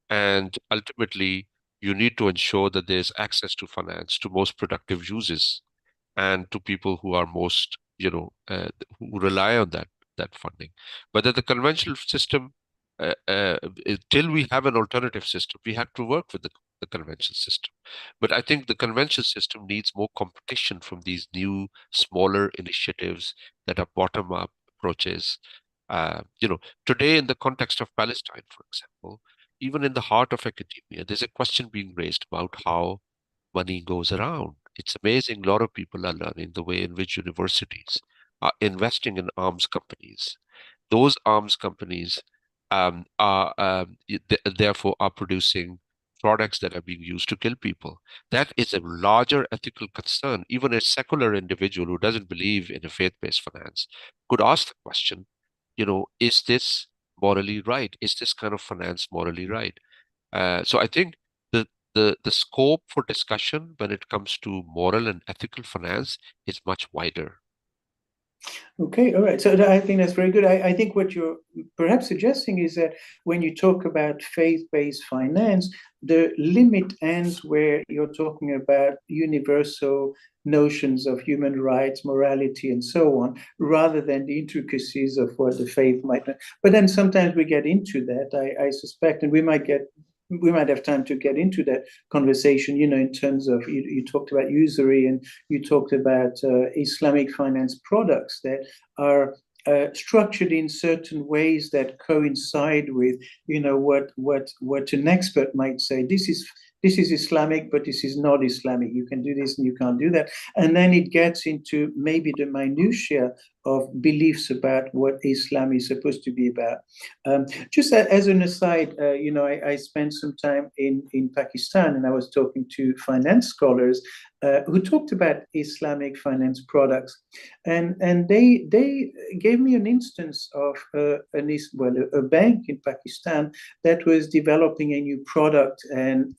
And ultimately, you need to ensure that there's access to finance to most productive uses and to people who are most, who rely on that funding. But that the conventional system, till we have an alternative system, we have to work with the conventional system. But I think the conventional system needs more competition from these new, smaller initiatives that are bottom-up approaches. Today in the context of Palestine, for example, even in the heart of academia, there's a question being raised about how money goes around. It's amazing. A lot of people are learning the way in which universities are investing in arms companies. Those arms companies therefore are producing products that are being used to kill people. That is a larger ethical concern. Even a secular individual who doesn't believe in a faith-based finance could ask the question, is this morally right? Is this kind of finance morally right? So I think the the scope for discussion when it comes to moral and ethical finance is much wider. Okay, all right. So I think that's very good. I think what you're perhaps suggesting is that when you talk about faith-based finance, the limit ends where you're talking about universal notions of human rights, morality, and so on, rather than the intricacies of what the faith might. But then sometimes we get into that, I suspect, and we might have time to get into that conversation, in terms of, you talked about usury and you talked about Islamic finance products that are structured in certain ways that coincide with, what an expert might say. This is Islamic, but this is not Islamic. You can do this and you can't do that. And then it gets into maybe the minutiae of beliefs about what Islam is supposed to be about. Just as an aside, I spent some time in Pakistan, and I was talking to finance scholars who talked about Islamic finance products, and they gave me an instance of a bank in Pakistan that was developing a new product, and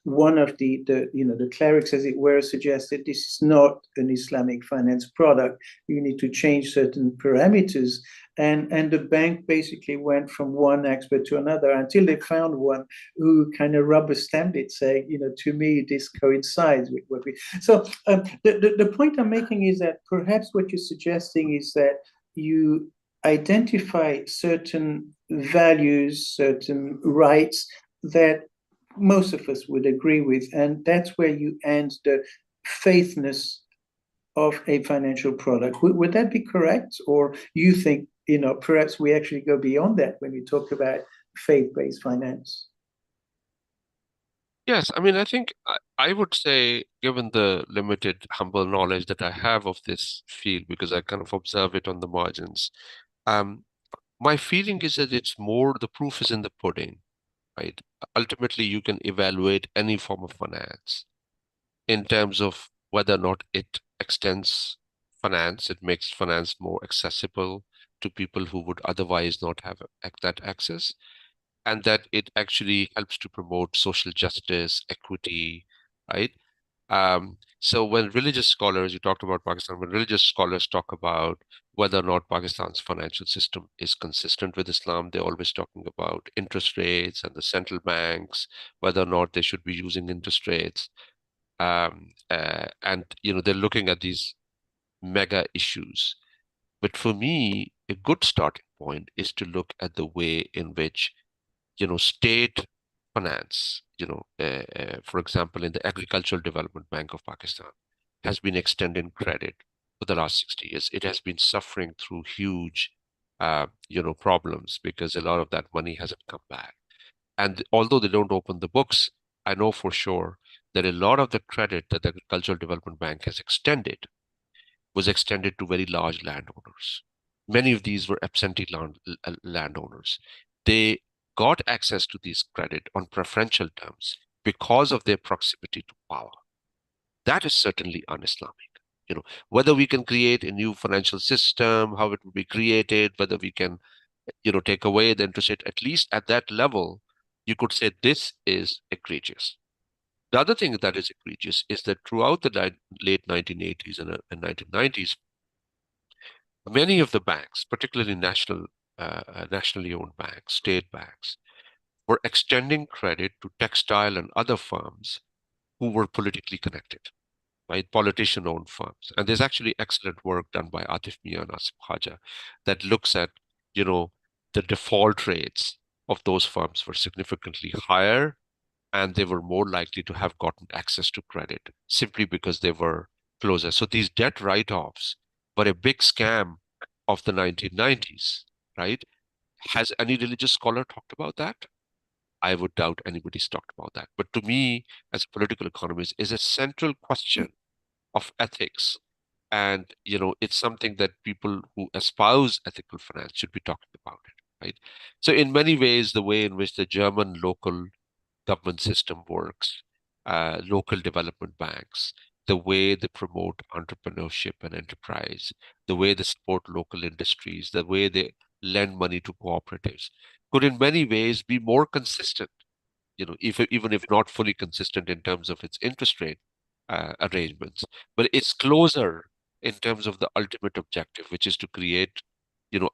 one of the clerics, as it were, suggested this is not an Islamic finance product. You need to change certain parameters, and the bank basically went from one expert to another until they found one who kind of rubber stamped it, saying, to me this coincides with what we. So the point I'm making is that perhaps what you're suggesting is that you identify certain values, certain rights that most of us would agree with, and that's where you end the faithness of a financial product. Would that be correct? Or you think, perhaps we actually go beyond that when we talk about faith-based finance? Yes, I mean, I think I would say, given the limited, humble knowledge that I have of this field, because I kind of observe it on the margins, um, my feeling is that it's more the proof is in the pudding, right? Ultimately, you can evaluate any form of finance in terms of whether or not it extends finance, it makes finance more accessible to people who would otherwise not have that access, and that it actually helps to promote social justice, equity, right? So when religious scholars, you talked about Pakistan, when religious scholars talk about whether or not Pakistan's financial system is consistent with Islam, they're always talking about interest rates and the central banks, whether or not they should be using interest rates. And they're looking at these mega issues. But for me, a good starting point is to look at the way in which state finance, for example, in the Agricultural Development Bank of Pakistan, has been extending credit for the last 60 years. It has been suffering through huge, problems because a lot of that money hasn't come back. And although they don't open the books, I know for sure that a lot of the credit that the Agricultural Development Bank has extended was extended to very large landowners. Many of these were absentee landowners. They got access to these credit on preferential terms because of their proximity to power. That is certainly un-Islamic. Whether we can create a new financial system, how it will be created, whether we can, take away the interest rate, at least at that level, you could say this is egregious. The other thing that is egregious is that throughout the late 1980s and 1990s, many of the banks, particularly nationally owned banks, state banks, were extending credit to textile and other firms who were politically connected, right? Politician-owned firms. And there's actually excellent work done by Atif Mia and Asif Khaja that looks at, the default rates of those firms were significantly higher, and they were more likely to have gotten access to credit simply because they were closer. So these debt write-offs were a big scam of the 1990s, right? Has any religious scholar talked about that? I would doubt anybody's talked about that. But to me, as a political economist, is a central question of ethics. And, it's something that people who espouse ethical finance should be talking about it, right? So in many ways, the way in which the German local government system works, local development banks, the way they promote entrepreneurship and enterprise, the way they support local industries, the way they lend money to cooperatives, could in many ways be more consistent, even if not fully consistent in terms of its interest rate arrangements, but it's closer in terms of the ultimate objective, which is to create,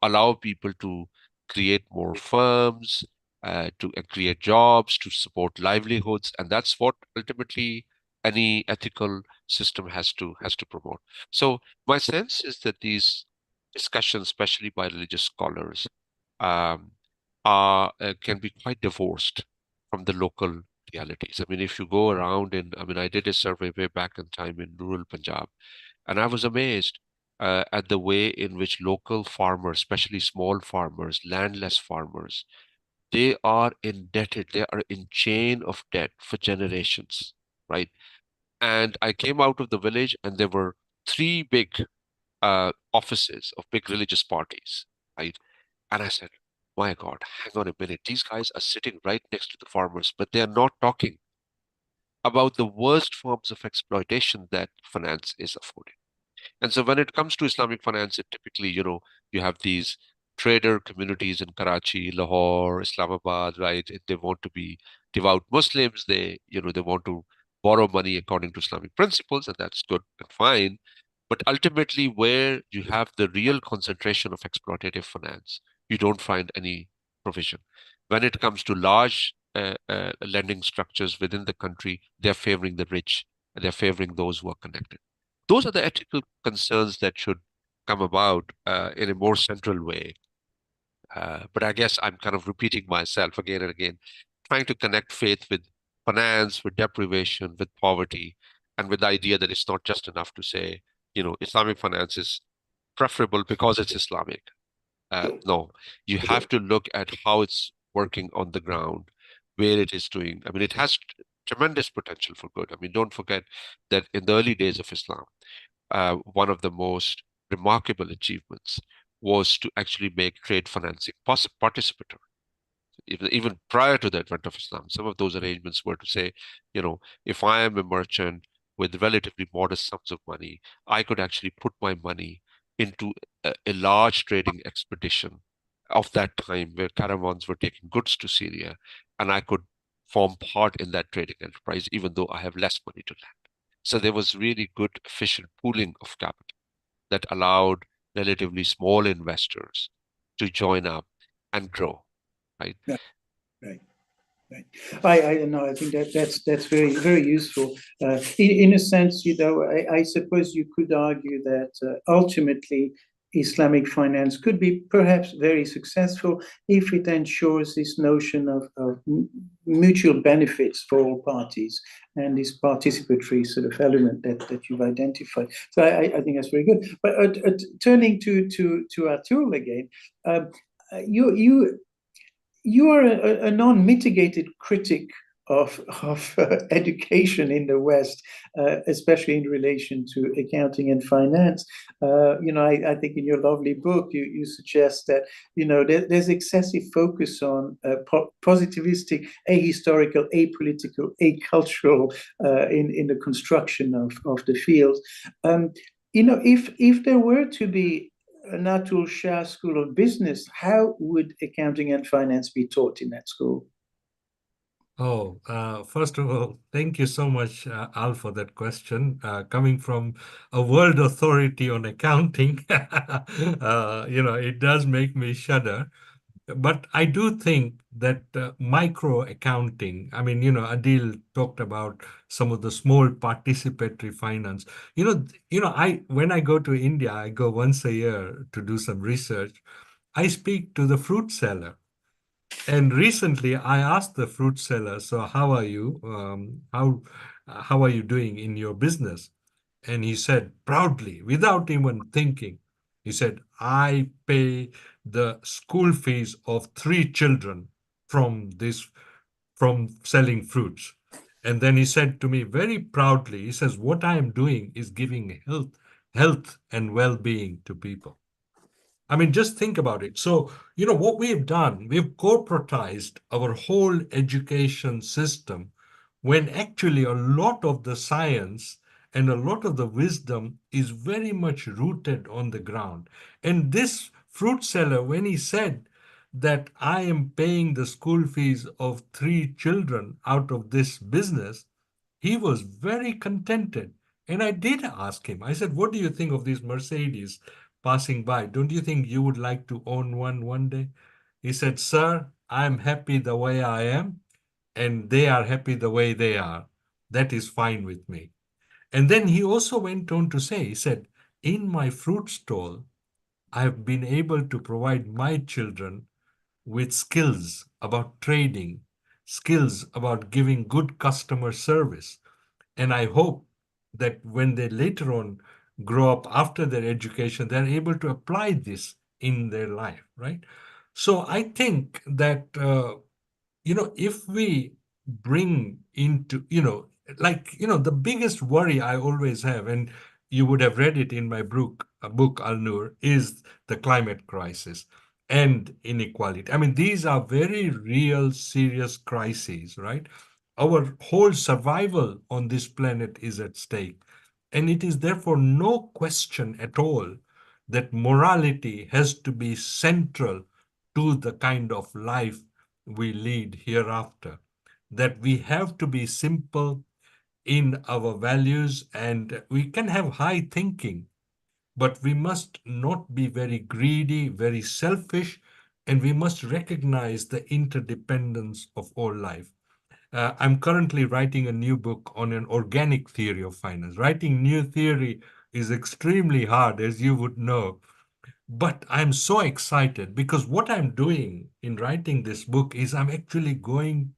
allow people to create more firms, to create jobs, to support livelihoods, and that's what ultimately any ethical system has to promote. So my sense is that these discussions, especially by religious scholars, um, can be quite divorced from the local realities. I mean, if you go around I mean, I did a survey way back in time in rural Punjab, and I was amazed at the way in which local farmers, especially small farmers, landless farmers, they are indebted, they are in chain of debt for generations, right? And I came out of the village and there were three big offices of big religious parties, right? And I said, my God, hang on a minute. These guys are sitting right next to the farmers, but they are not talking about the worst forms of exploitation that finance is affording. And so when it comes to Islamic finance, it typically, you have these trader communities in Karachi, Lahore, Islamabad, right? If they want to be devout Muslims, they want to borrow money according to Islamic principles, and that's good and fine. But ultimately, where you have the real concentration of exploitative finance, you don't find any provision. When it comes to large lending structures within the country, they're favoring the rich and they're favoring those who are connected. Those are the ethical concerns that should come about in a more central way. But I guess I'm kind of repeating myself again and again, trying to connect faith with finance, with deprivation, with poverty, and with the idea that it's not just enough to say, Islamic finance is preferable because it's Islamic. No, you have to look at how it's working on the ground, where it is doing. I mean, it has tremendous potential for good. I mean, don't forget that in the early days of Islam, one of the most remarkable achievements was to actually make trade financing participatory. Even prior to the advent of Islam, some of those arrangements were to say, if I am a merchant with relatively modest sums of money, I could actually put my money into a large trading expedition of that time where caravans were taking goods to Syria, and I could form part in that trading enterprise, even though I have less money to lend. So there was really good, efficient pooling of capital that allowed relatively small investors to join up and grow, right? Yeah, right. Right. I know. I think that's very very useful. In a sense, I suppose you could argue that ultimately Islamic finance could be perhaps very successful if it ensures this notion of mutual benefits for all parties and this participatory sort of element that you've identified. So I think that's very good. But turning to Atul again, um, you you are a non-mitigated critic of education in the West, especially in relation to accounting and finance. I think in your lovely book you suggest that there's excessive focus on positivistic, ahistorical, apolitical, acultural in the construction of the field. If there were to be an Atul Shah School of Business, how would accounting and finance be taught in that school? Oh, first of all, thank you so much, Al, for that question. Coming from a world authority on accounting, it does make me shudder. But I do think that micro accounting, I mean, Adeel talked about some of the small participatory finance. I when I go to India, I go once a year to do some research. I speak to the fruit seller. And recently, I asked the fruit seller, "So how are you? How are you doing in your business?" And he said proudly, without even thinking, he said, "I pay the school fees of three children from this from selling fruits." And then he said to me very proudly, he says, "What I am doing is giving health and well-being to people." I mean, just think about it. So, what we've done, we've corporatized our whole education system when actually a lot of the science and a lot of the wisdom is very much rooted on the ground. And this fruit seller, when he said that I am paying the school fees of three children out of this business, he was very contented. And I did ask him, I said, "What do you think of these Mercedes passing by? Don't you think you would like to own one day?" He said, "Sir, I'm happy the way I am, and they are happy the way they are. That is fine with me." And then he also went on to say, he said, "In my fruit stall, I've been able to provide my children with skills about trading, skills about giving good customer service. And I hope that when they later on grow up after their education, they're able to apply this in their life, right? So I think that, if we bring into, the biggest worry I always have, and you would have read it in my book Alnoor, is the climate crisis and inequality. I mean, these are very real, serious crises, right? Our whole survival on this planet is at stake. And it is therefore no question at all that morality has to be central to the kind of life we lead hereafter. That we have to be simple in our values, and we can have high thinking, but we must not be very greedy, very selfish, and we must recognize the interdependence of all life. I'm currently writing a new book on an organic theory of finance. Writing new theory is extremely hard, as you would know. But I'm so excited because what I'm doing in writing this book is I'm actually going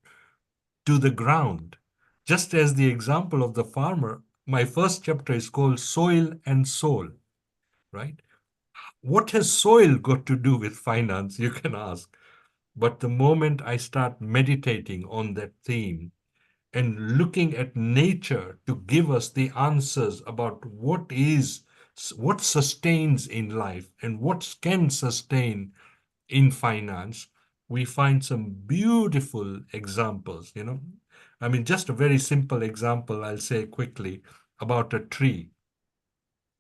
to the ground. Just as the example of the farmer, my first chapter is called Soil and Soul, right? What has soil got to do with finance, you can ask. But the moment I start meditating on that theme and looking at nature to give us the answers about what sustains in life and what can sustain in finance, we find some beautiful examples. I mean, just a very simple example I'll say quickly about a tree.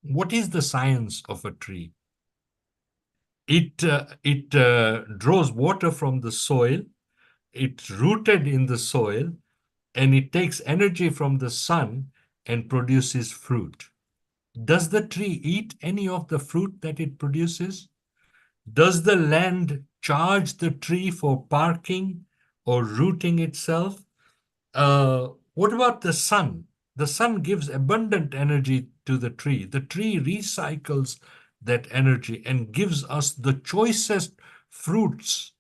What is the science of a tree? It draws water from the soil, it's rooted in the soil, and it takes energy from the sun and produces fruit. Does the tree eat any of the fruit that it produces? Does the land charge the tree for parking or rooting itself? What about the sun? The sun gives abundant energy to the tree. The tree recycles that energy and gives us the choicest fruits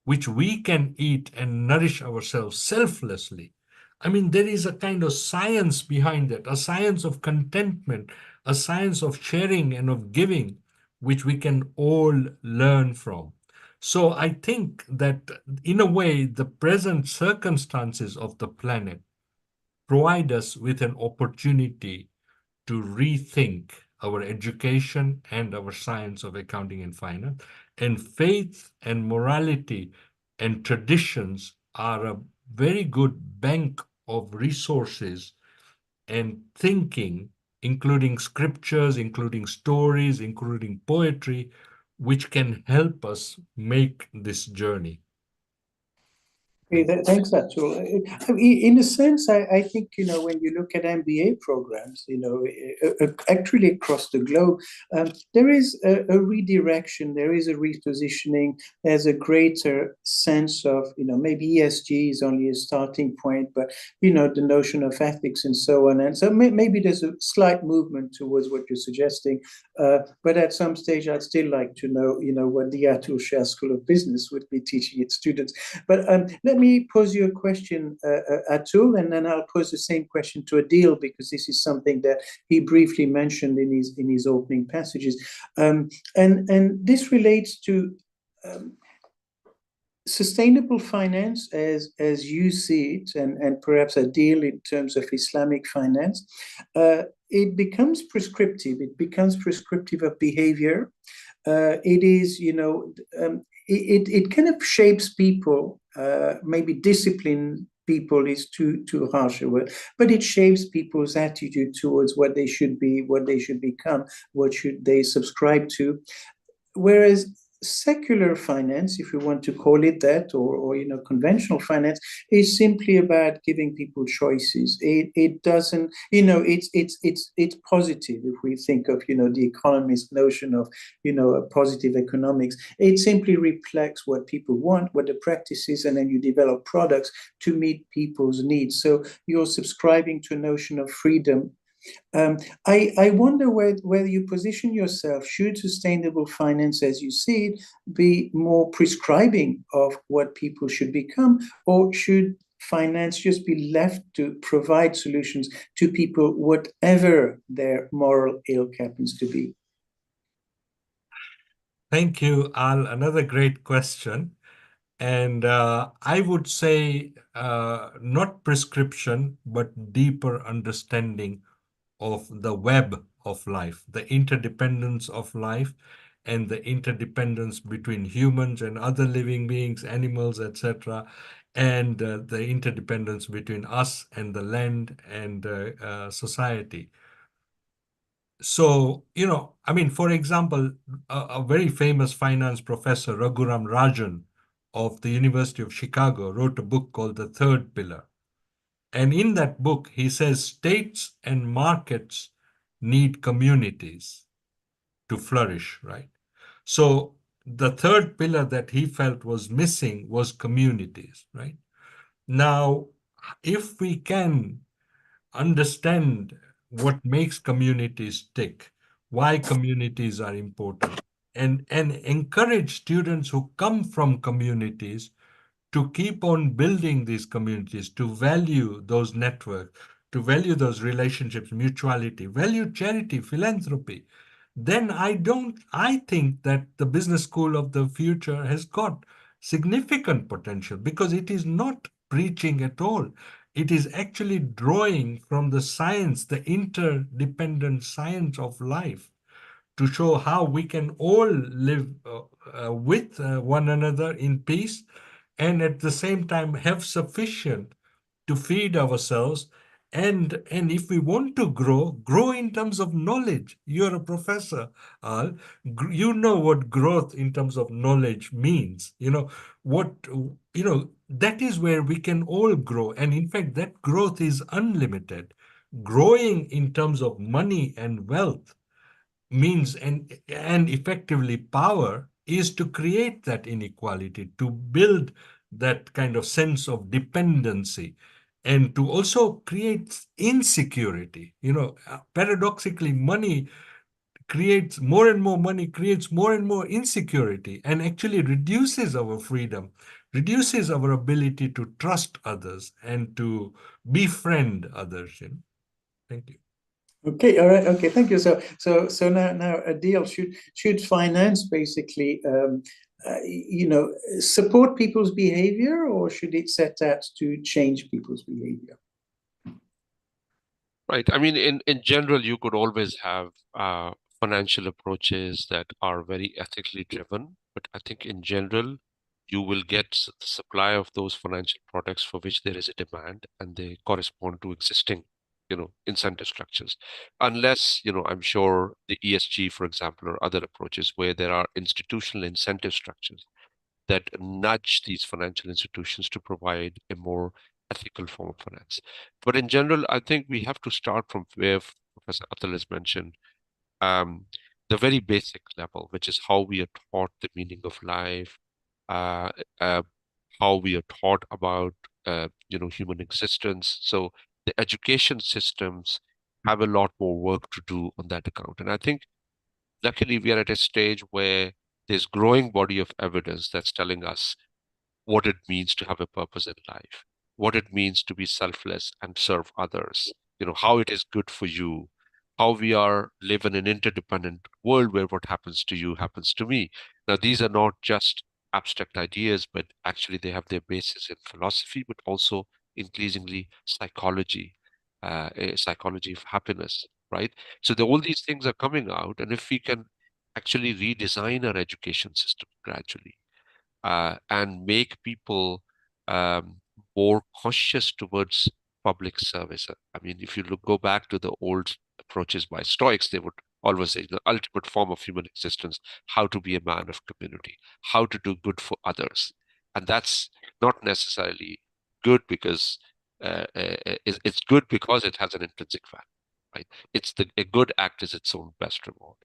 which we can eat and nourish ourselves selflessly. I mean, there is a kind of science behind it, a science of contentment, a science of sharing and of giving, which we can all learn from. So I think that in a way, the present circumstances of the planet provide us with an opportunity to rethink our education and our science of accounting and finance. And faith and morality and traditions are a very good bank of resources and thinking, including scriptures, including stories, including poetry, which can help us make this journey. Okay, thanks, Atul. In a sense, I think, when you look at MBA programs, actually across the globe, there is a redirection, there is a repositioning, there's a greater sense of, maybe ESG is only a starting point, but, the notion of ethics and so on. And so maybe there's a slight movement towards what you're suggesting. But at some stage, I'd still like to know, what the Atul Shah School of Business would be teaching its students. But let me pose you a question, Atul, and then I'll pose the same question to Adeel, because this is something that he briefly mentioned in his opening passages, and this relates to sustainable finance as you see it, and perhaps Adeel in terms of Islamic finance. It becomes prescriptive. It becomes prescriptive of behavior. It is, it kind of shapes people. Maybe discipline people is too harsh a word, but it shapes people's attitude towards what they should be, what they should become, what should they subscribe to. Whereas secular finance, if you want to call it that, or conventional finance, is simply about giving people choices. It doesn't, it's positive. If we think of the economist notion of a positive economics, it simply reflects what people want, what the practice is, and then you develop products to meet people's needs. So you're subscribing to a notion of freedom. I wonder whether you position yourself, should sustainable finance, as you see it, be more prescribing of what people should become, or should finance just be left to provide solutions to people, whatever their moral ilk happens to be? Thank you, Al. Another great question. And I would say not prescription, but deeper understanding of the web of life, the interdependence of life, and the interdependence between humans and other living beings, animals, etc., and the interdependence between us and the land and society. So, I mean, for example, a very famous finance professor, Raghuram Rajan of the University of Chicago, wrote a book called The Third Pillar. And in that book, he says states and markets need communities to flourish, right? So the third pillar that he felt was missing was communities, right? Now, if we can understand what makes communities tick, why communities are important, and encourage students who come from communities to keep on building these communities, to value those networks, to value those relationships, mutuality, value charity, philanthropy, then I think that the business school of the future has got significant potential because it is not preaching at all. It is actually drawing from the science, the interdependent science of life, to show how we can all live with one another in peace and at the same time have sufficient to feed ourselves. And if we want to grow in terms of knowledge. You're a professor, Al. You know what growth in terms of knowledge means. That is where we can all grow. And in fact, that growth is unlimited. Growing in terms of money and wealth means and effectively power is to create that inequality, to build that kind of sense of dependency, and to also create insecurity. Paradoxically, more and more money creates more and more insecurity and actually reduces our freedom, reduces our ability to trust others and to befriend others. Thank you. Okay, all right, okay, thank you. So now, Adeel, should finance basically, support people's behavior, or should it set out to change people's behavior? Right. I mean, in general, you could always have financial approaches that are very ethically driven, but I think in general, you will get the supply of those financial products for which there is a demand and they correspond to existing, incentive structures. Unless, I'm sure the ESG, for example, or other approaches where there are institutional incentive structures that nudge these financial institutions to provide a more ethical form of finance. But in general, I think we have to start from where Professor Atul has mentioned, um, the very basic level, which is how we are taught the meaning of life, uh, uh, how we are taught about, human existence. So the education systems have a lot more work to do on that account. And I think luckily we are at a stage where there's growing body of evidence that's telling us what it means to have a purpose in life, what it means to be selfless and serve others, how it is good for you, how we are live in an interdependent world where what happens to you happens to me. Now, these are not just abstract ideas, but actually they have their basis in philosophy, but also increasingly psychology, a psychology of happiness, right? So all these things are coming out, and if we can actually redesign our education system gradually, and make people um, more conscious towards public service. I mean, if you go back to the old approaches by Stoics, they would always say the ultimate form of human existence, how to be a man of community, how to do good for others. And that's not necessarily good because it's good because it has an intrinsic value, right? A good act is its own best reward.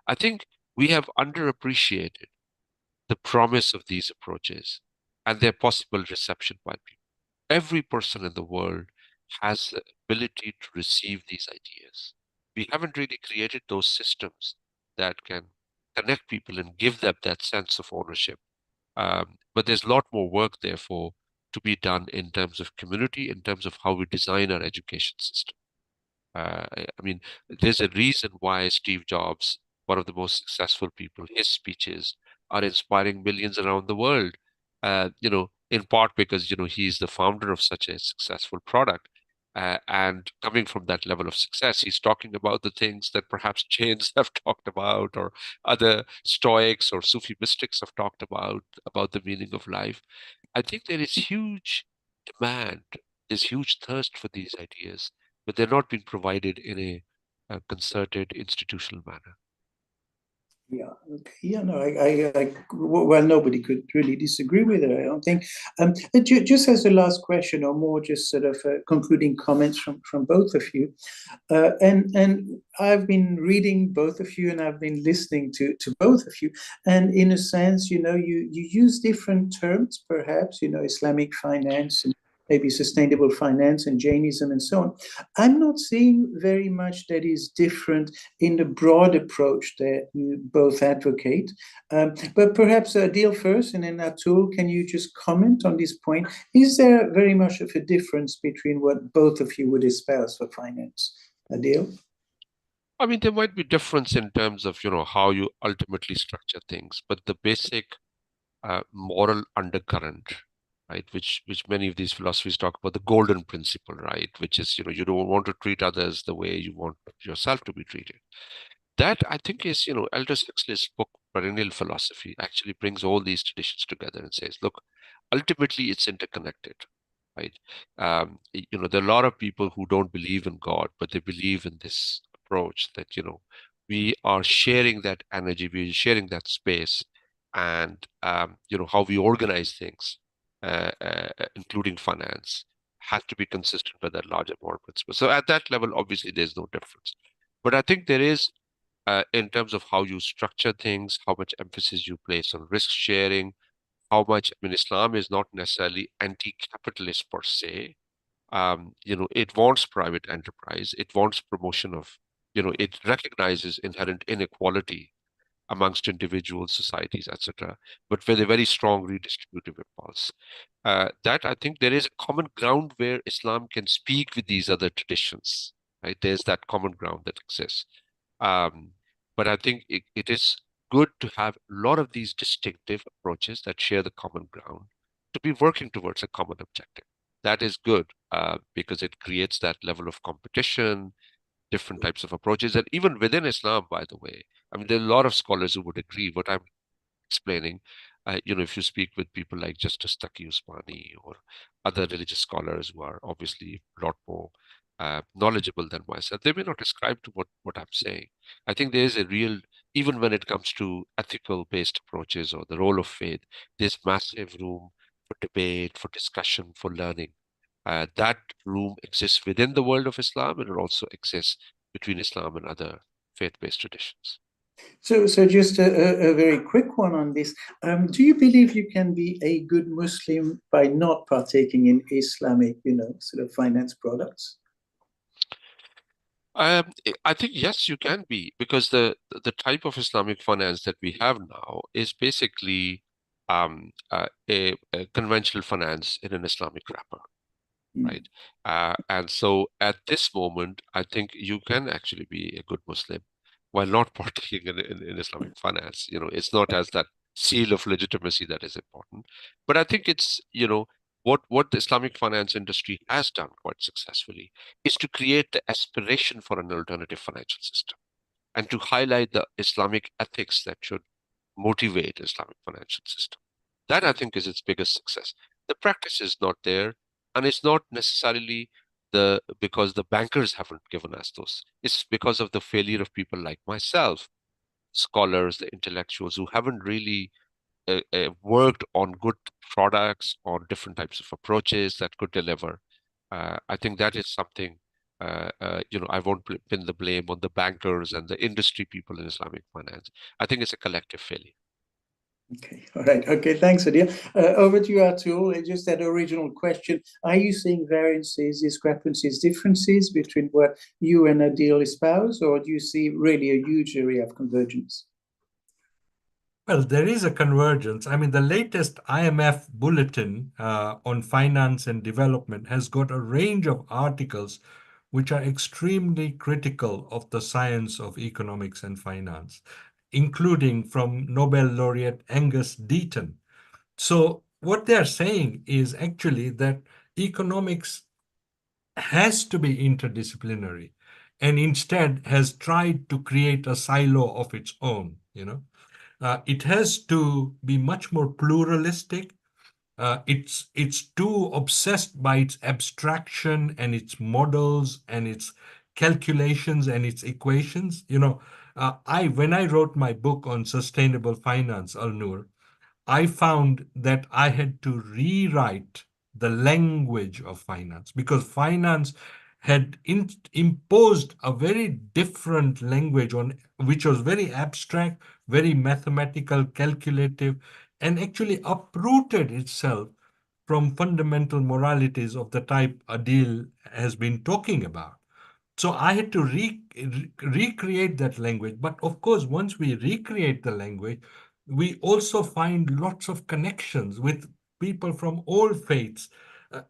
I think we have underappreciated the promise of these approaches and their possible reception by people. Every person in the world has the ability to receive these ideas. We haven't really created those systems that can connect people and give them that sense of ownership. But there's a lot more work, therefore, to be done in terms of community, in terms of how we design our education system. I mean, there's a reason why Steve Jobs, one of the most successful people, his speeches are inspiring millions around the world. In part because he's the founder of such a successful product, and coming from that level of success, he's talking about the things that perhaps Jains have talked about, or other Stoics or Sufi mystics have talked about the meaning of life. I think there is huge demand, there's huge thirst for these ideas, but they're not being provided in a concerted institutional manner. Yeah, okay. Yeah, no, well, nobody could really disagree with it, I don't think. Just as a last question, or more just sort of concluding comments from both of you, and I've been reading both of you, and I've been listening to both of you, and in a sense, you use different terms, perhaps, Islamic finance and maybe sustainable finance and Jainism and so on. I'm not seeing very much that is different in the broad approach that you both advocate. But perhaps Adeel first, and then Atul, can you just comment on this point? Is there very much of a difference between what both of you would espouse for finance? Adeel? I mean, there might be difference in terms of, how you ultimately structure things, but the basic moral undercurrent, right, which many of these philosophies talk about, the golden principle, right, which is, you don't want to treat others the way you want yourself to be treated. That, I think, is, Aldous Huxley's book, Perennial Philosophy, actually brings all these traditions together and says, look, ultimately it's interconnected, right? There are a lot of people who don't believe in God, but they believe in this approach that, we are sharing that energy, we're sharing that space, and, how we organize things, including finance, has to be consistent with that larger moral principle. So at that level, obviously, there's no difference. But I think there is, in terms of how you structure things, how much emphasis you place on risk sharing, how much, I mean, Islam is not necessarily anti-capitalist per se. It wants private enterprise, it wants promotion of, it recognizes inherent inequality amongst individuals, societies, etc., but with a very strong redistributive impulse. That I think there is a common ground where Islam can speak with these other traditions, right? There's that common ground that exists. Um, but I think it is good to have a lot of these distinctive approaches that share the common ground to be working towards a common objective. That is good because it creates that level of competition, different types of approaches. And even within Islam, by the way, I mean, there are a lot of scholars who would agree what I'm explaining. If you speak with people like Justice Taqi Usmani or other religious scholars who are obviously a lot more knowledgeable than myself, they may not ascribe to what I'm saying. I think there is a real, even when it comes to ethical based approaches or the role of faith, there's massive room for debate, for discussion, for learning. That room exists within the world of Islam, and it also exists between Islam and other faith-based traditions. So just a very quick one on this. Do you believe you can be a good Muslim by not partaking in Islamic, sort of finance products? I think yes, you can be, because the type of Islamic finance that we have now is basically a conventional finance in an Islamic wrapper, right? And so at this moment, I think you can actually be a good Muslim while not partaking in Islamic finance. It's not as that seal of legitimacy that is important, but I think it's, what the Islamic finance industry has done quite successfully is to create the aspiration for an alternative financial system and to highlight the Islamic ethics that should motivate Islamic financial system. That I think is its biggest success. The practice is not there, and it's not necessarily because the bankers haven't given us those. It's because of the failure of people like myself, scholars, the intellectuals who haven't really worked on good products, on different types of approaches that could deliver. I think that is something, I won't pin the blame on the bankers and the industry people in Islamic finance. I think it's a collective failure. Okay, all right. Okay, thanks, Adeel. Over to you, Atul. Just that original question. Are you seeing variances, discrepancies, differences between what you and Adeel espouse, or do you see really a huge area of convergence? Well, there is a convergence. I mean, the latest IMF bulletin on finance and development has got a range of articles which are extremely critical of the science of economics and finance, including from Nobel laureate Angus Deaton. So, what they're saying is actually that economics has to be interdisciplinary and instead has tried to create a silo of its own, it has to be much more pluralistic. It's too obsessed by its abstraction and its models and its calculations and its equations. I when I wrote my book on sustainable finance, Alnoor, I found that I had to rewrite the language of finance because finance had imposed a very different language on which was very abstract, very mathematical, calculative, and actually uprooted itself from fundamental moralities of the type Adeel has been talking about. So I had to recreate that language. But of course, once we recreate the language, we also find lots of connections with people from all faiths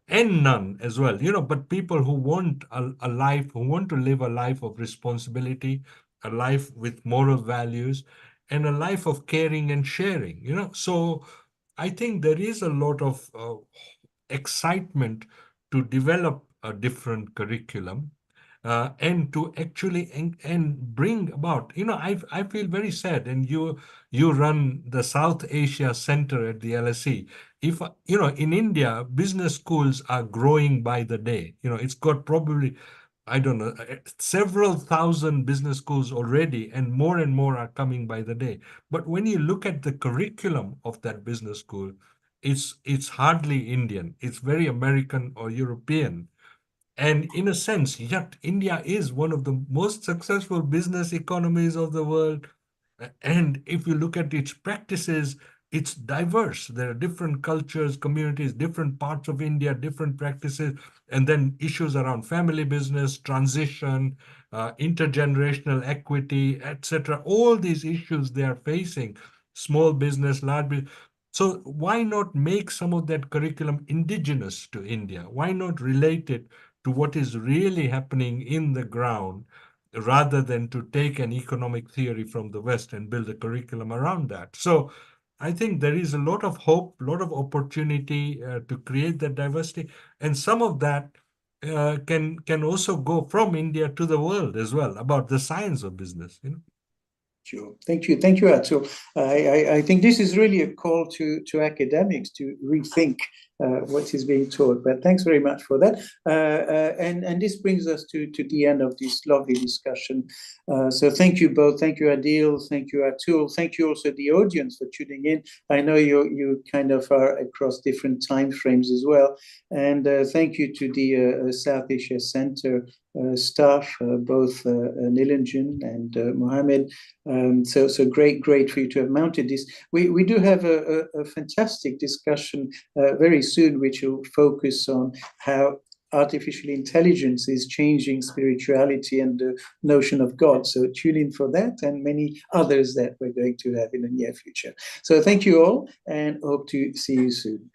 and none as well, but people who want a life, who want to live a life of responsibility, a life with moral values, and a life of caring and sharing. So I think there is a lot of excitement to develop a different curriculum and to actually and bring about, I feel very sad, and you run the South Asia Center at the LSE. If in India, business schools are growing by the day. It's got probably, I don't know, several thousand business schools already, and more are coming by the day. But when you look at the curriculum of that business school, it's hardly Indian. It's very American or European. And in a sense, yet India is one of the most successful business economies of the world. And if you look at its practices, it's diverse. There are different cultures, communities, different parts of India, different practices, and then issues around family business, transition, intergenerational equity, etc. All these issues they are facing, small business, large business. So why not make some of that curriculum indigenous to India? Why not relate it to what is really happening in the ground rather than to take an economic theory from the West and build a curriculum around that? So I think there is a lot of hope, a lot of opportunity to create that diversity, and some of that can also go from India to the world as well about the science of business. Sure. Thank you. Thank you, Atul. I think this is really a call to academics to rethink what is being taught. But thanks very much for that. And this brings us to the end of this lovely discussion. So thank you both. Thank you, Adeel. Thank you, Atul. Thank you also the audience for tuning in. I know you kind of are across different time frames as well. And thank you to the South Asia Center staff, both Nilanjan and Mohammed. So great for you to have mounted this. We do have a fantastic discussion very soon, which will focus on how artificial intelligence is changing spirituality and the notion of God. So tune in for that and many others that we're going to have in the near future. So thank you all and hope to see you soon.